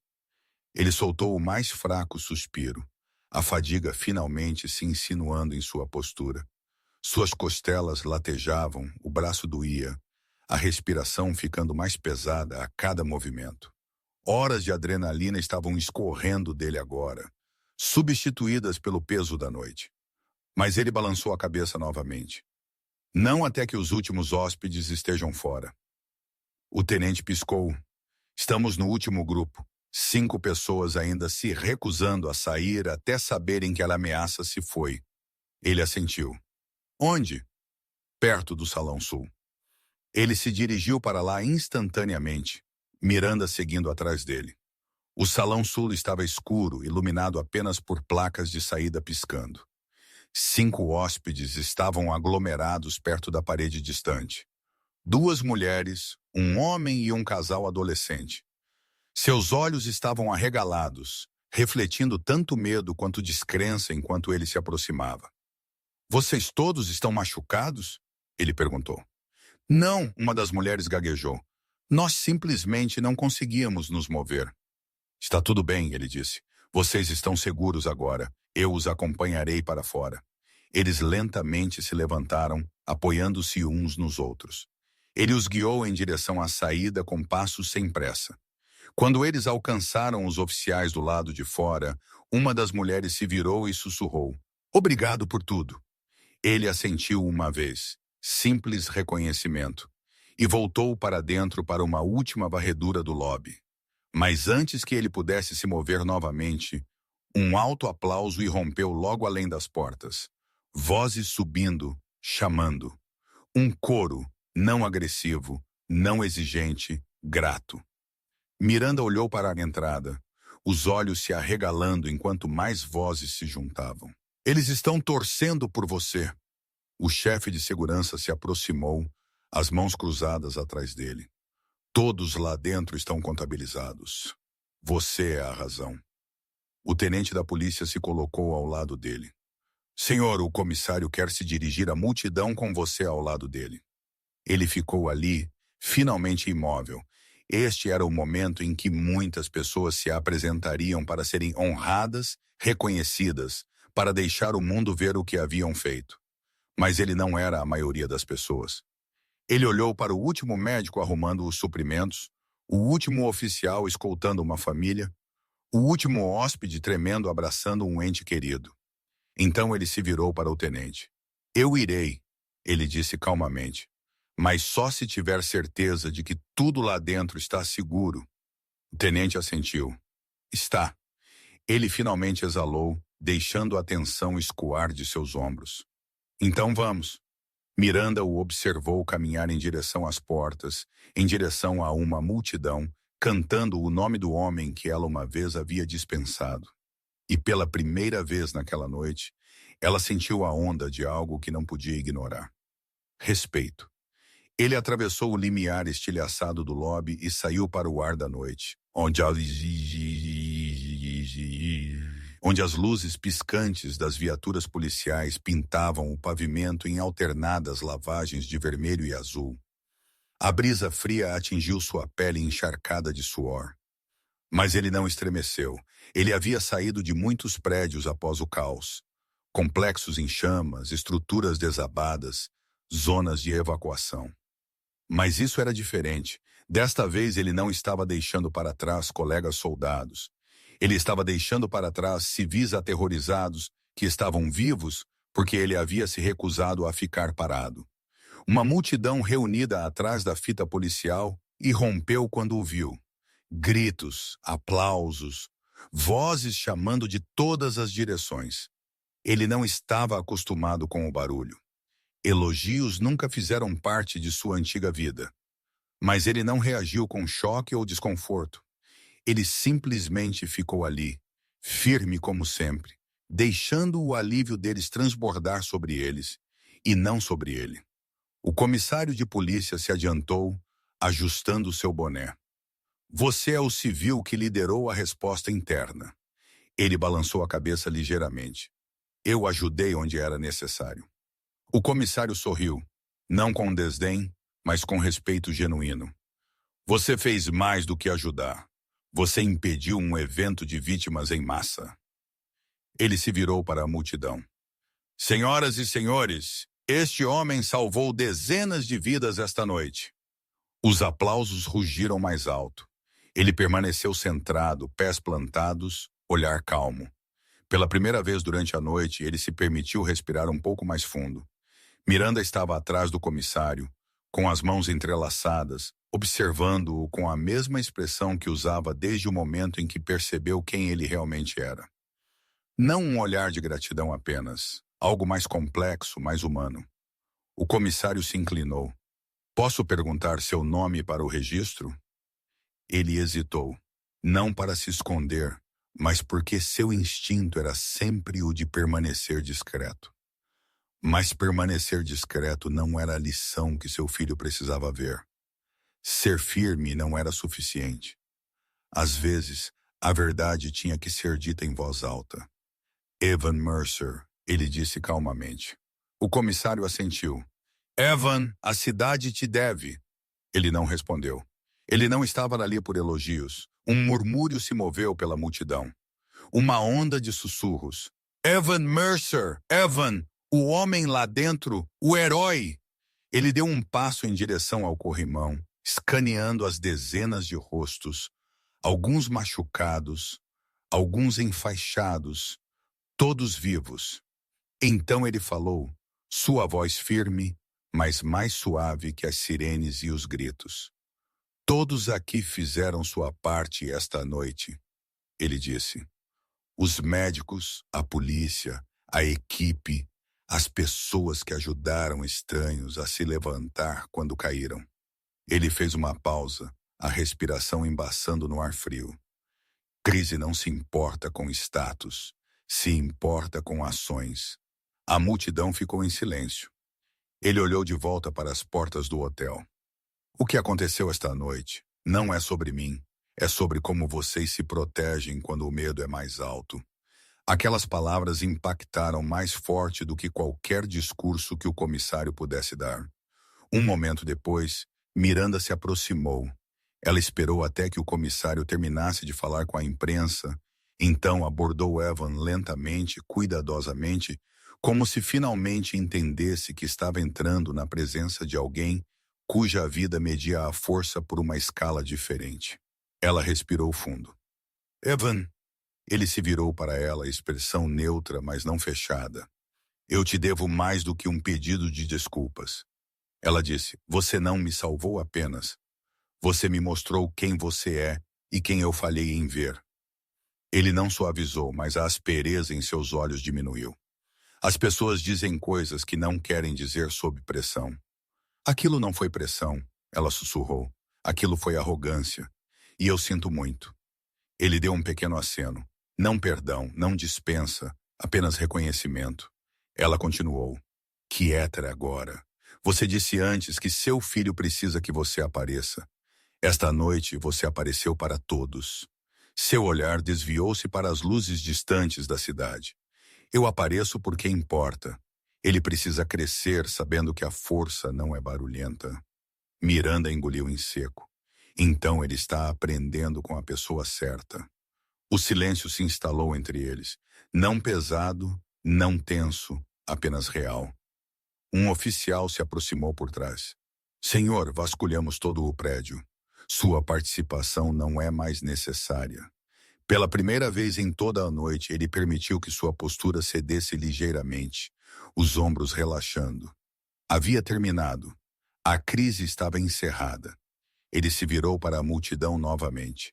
Ele soltou o mais fraco suspiro, a fadiga finalmente se insinuando em sua postura. Suas costelas latejavam, o braço doía, a respiração ficando mais pesada a cada movimento. Horas de adrenalina estavam escorrendo dele agora, substituídas pelo peso da noite. Mas ele balançou a cabeça novamente. Não até que os últimos hóspedes estejam fora. O tenente piscou. Estamos no último grupo. 5 pessoas ainda se recusando a sair até saberem que a ameaça se foi. Ele assentiu. Onde? Perto do Salão Sul. Ele se dirigiu para lá instantaneamente, Miranda seguindo atrás dele. O Salão Sul estava escuro, iluminado apenas por placas de saída piscando. 5 hóspedes estavam aglomerados perto da parede distante. 2 mulheres, um homem e um casal adolescente. Seus olhos estavam arregalados, refletindo tanto medo quanto descrença enquanto ele se aproximava. Vocês todos estão machucados? Ele perguntou. Não, uma das mulheres gaguejou. Nós simplesmente não conseguíamos nos mover. Está tudo bem, ele disse. Vocês estão seguros agora. Eu os acompanharei para fora. Eles lentamente se levantaram, apoiando-se uns nos outros. Ele os guiou em direção à saída com passos sem pressa. Quando eles alcançaram os oficiais do lado de fora, uma das mulheres se virou e sussurrou: "Obrigado por tudo." Ele assentiu uma vez, simples reconhecimento, e voltou para dentro para uma última varredura do lobby. Mas antes que ele pudesse se mover novamente, um alto aplauso irrompeu logo além das portas. Vozes subindo, chamando. Um coro, não agressivo, não exigente, grato. Miranda olhou para a entrada, os olhos se arregalando enquanto mais vozes se juntavam. "Eles estão torcendo por você." O chefe de segurança se aproximou, as mãos cruzadas atrás dele. "Todos lá dentro estão contabilizados. Você é a razão." O tenente da polícia se colocou ao lado dele. "Senhor, o comissário quer se dirigir à multidão com você ao lado dele." Ele ficou ali, finalmente imóvel. Este era o momento em que muitas pessoas se apresentariam para serem honradas, reconhecidas, para deixar o mundo ver o que haviam feito. Mas ele não era a maioria das pessoas. Ele olhou para o último médico arrumando os suprimentos, o último oficial escoltando uma família, o último hóspede tremendo abraçando um ente querido. Então ele se virou para o tenente. "Eu irei," ele disse calmamente, "mas só se tiver certeza de que tudo lá dentro está seguro." O tenente assentiu. "Está." Ele finalmente exalou, deixando a tensão escoar de seus ombros. "Então vamos." Miranda o observou caminhar em direção às portas, em direção a uma multidão, cantando o nome do homem que ela uma vez havia dispensado. E pela primeira vez naquela noite, ela sentiu a onda de algo que não podia ignorar. Respeito. Ele atravessou o limiar estilhaçado do lobby e saiu para o ar da noite, onde as luzes piscantes das viaturas policiais pintavam o pavimento em alternadas lavagens de vermelho e azul. A brisa fria atingiu sua pele encharcada de suor. Mas ele não estremeceu. Ele havia saído de muitos prédios após o caos. Complexos em chamas, estruturas desabadas, zonas de evacuação. Mas isso era diferente. Desta vez ele não estava deixando para trás colegas soldados. Ele estava deixando para trás civis aterrorizados que estavam vivos porque ele havia se recusado a ficar parado. Uma multidão reunida atrás da fita policial irrompeu quando o viu. Gritos, aplausos, vozes chamando de todas as direções. Ele não estava acostumado com o barulho. Elogios nunca fizeram parte de sua antiga vida. Mas ele não reagiu com choque ou desconforto. Ele simplesmente ficou ali, firme como sempre, deixando o alívio deles transbordar sobre eles, e não sobre ele. O comissário de polícia se adiantou, ajustando seu boné. "Você é o civil que liderou a resposta interna." Ele balançou a cabeça ligeiramente. "Eu ajudei onde era necessário." O comissário sorriu, não com desdém, mas com respeito genuíno. "Você fez mais do que ajudar. Você impediu um evento de vítimas em massa." Ele se virou para a multidão. "Senhoras e senhores, este homem salvou dezenas de vidas esta noite." Os aplausos rugiram mais alto. Ele permaneceu centrado, pés plantados, olhar calmo. Pela primeira vez durante a noite, ele se permitiu respirar um pouco mais fundo. Miranda estava atrás do comissário, com as mãos entrelaçadas, observando-o com a mesma expressão que usava desde o momento em que percebeu quem ele realmente era. Não um olhar de gratidão apenas, algo mais complexo, mais humano. O comissário se inclinou. "Posso perguntar seu nome para o registro?" Ele hesitou, não para se esconder, mas porque seu instinto era sempre o de permanecer discreto. Mas permanecer discreto não era a lição que seu filho precisava ver. Ser firme não era suficiente. Às vezes, a verdade tinha que ser dita em voz alta. "Evan Mercer," ele disse calmamente. O comissário assentiu. "Evan, a cidade te deve." Ele não respondeu. Ele não estava ali por elogios. Um murmúrio se moveu pela multidão. Uma onda de sussurros. "Evan Mercer! Evan! O homem lá dentro! O herói!" Ele deu um passo em direção ao corrimão, escaneando as dezenas de rostos, alguns machucados, alguns enfaixados, todos vivos. Então ele falou, sua voz firme, mas mais suave que as sirenes e os gritos. Todos aqui fizeram sua parte esta noite, ele disse. Os médicos, a polícia, a equipe, as pessoas que ajudaram estranhos a se levantar quando caíram. Ele fez uma pausa, a respiração embaçando no ar frio. Crise não se importa com status, se importa com ações. A multidão ficou em silêncio. Ele olhou de volta para as portas do hotel. O que aconteceu esta noite não é sobre mim, é sobre como vocês se protegem quando o medo é mais alto. Aquelas palavras impactaram mais forte do que qualquer discurso que o comissário pudesse dar. Um momento depois, Miranda se aproximou. Ela esperou até que o comissário terminasse de falar com a imprensa, então abordou Evan lentamente, cuidadosamente, como se finalmente entendesse que estava entrando na presença de alguém cuja vida media a força por uma escala diferente. Ela respirou fundo. Evan, ele se virou para ela, expressão neutra, mas não fechada. Eu te devo mais do que um pedido de desculpas. Ela disse, você não me salvou apenas. Você me mostrou quem você é e quem eu falhei em ver. Ele não suavizou, mas a aspereza em seus olhos diminuiu. As pessoas dizem coisas que não querem dizer sob pressão. Aquilo não foi pressão, ela sussurrou. Aquilo foi arrogância. E eu sinto muito. Ele deu um pequeno aceno. Não perdão, não dispensa, apenas reconhecimento. Ela continuou. Quieta agora. Você disse antes que seu filho precisa que você apareça. Esta noite você apareceu para todos. Seu olhar desviou-se para as luzes distantes da cidade. Eu apareço porque importa. Ele precisa crescer sabendo que a força não é barulhenta. Miranda engoliu em seco. Então ele está aprendendo com a pessoa certa. O silêncio se instalou entre eles. Não pesado, não tenso, apenas real. Um oficial se aproximou por trás. Senhor, vasculhamos todo o prédio. Sua participação não é mais necessária. Pela primeira vez em toda a noite, ele permitiu que sua postura cedesse ligeiramente, os ombros relaxando. Havia terminado. A crise estava encerrada. Ele se virou para a multidão novamente.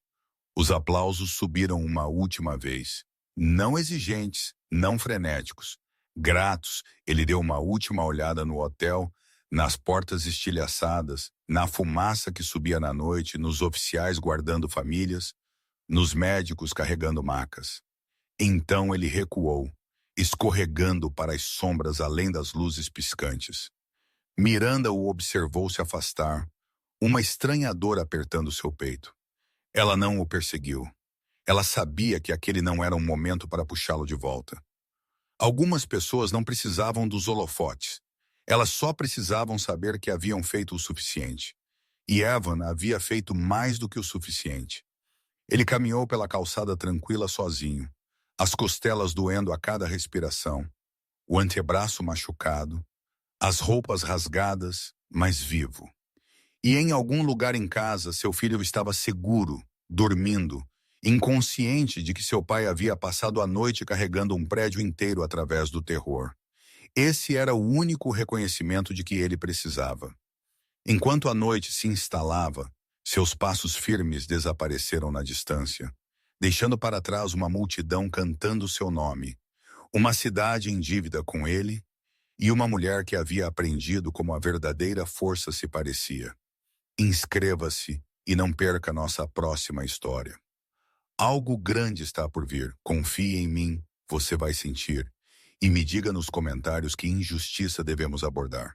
Os aplausos subiram uma última vez. Não exigentes, não frenéticos. Gratos, ele deu uma última olhada no hotel, nas portas estilhaçadas, na fumaça que subia na noite, nos oficiais guardando famílias, nos médicos carregando macas. Então ele recuou, escorregando para as sombras além das luzes piscantes. Miranda o observou se afastar, uma estranha dor apertando seu peito. Ela não o perseguiu. Ela sabia que aquele não era um momento para puxá-lo de volta. Algumas pessoas não precisavam dos holofotes. Elas só precisavam saber que haviam feito o suficiente. E Evan havia feito mais do que o suficiente. Ele caminhou pela calçada tranquila sozinho, as costelas doendo a cada respiração, o antebraço machucado, as roupas rasgadas, mas vivo. E em algum lugar em casa, seu filho estava seguro, dormindo, inconsciente de que seu pai havia passado a noite carregando um prédio inteiro através do terror. Esse era o único reconhecimento de que ele precisava. Enquanto a noite se instalava, seus passos firmes desapareceram na distância, deixando para trás uma multidão cantando seu nome, uma cidade em dívida com ele e uma mulher que havia aprendido como a verdadeira força se parecia. Inscreva-se e não perca nossa próxima história. Algo grande está por vir. Confie em mim, você vai sentir. E me diga nos comentários que injustiça devemos abordar.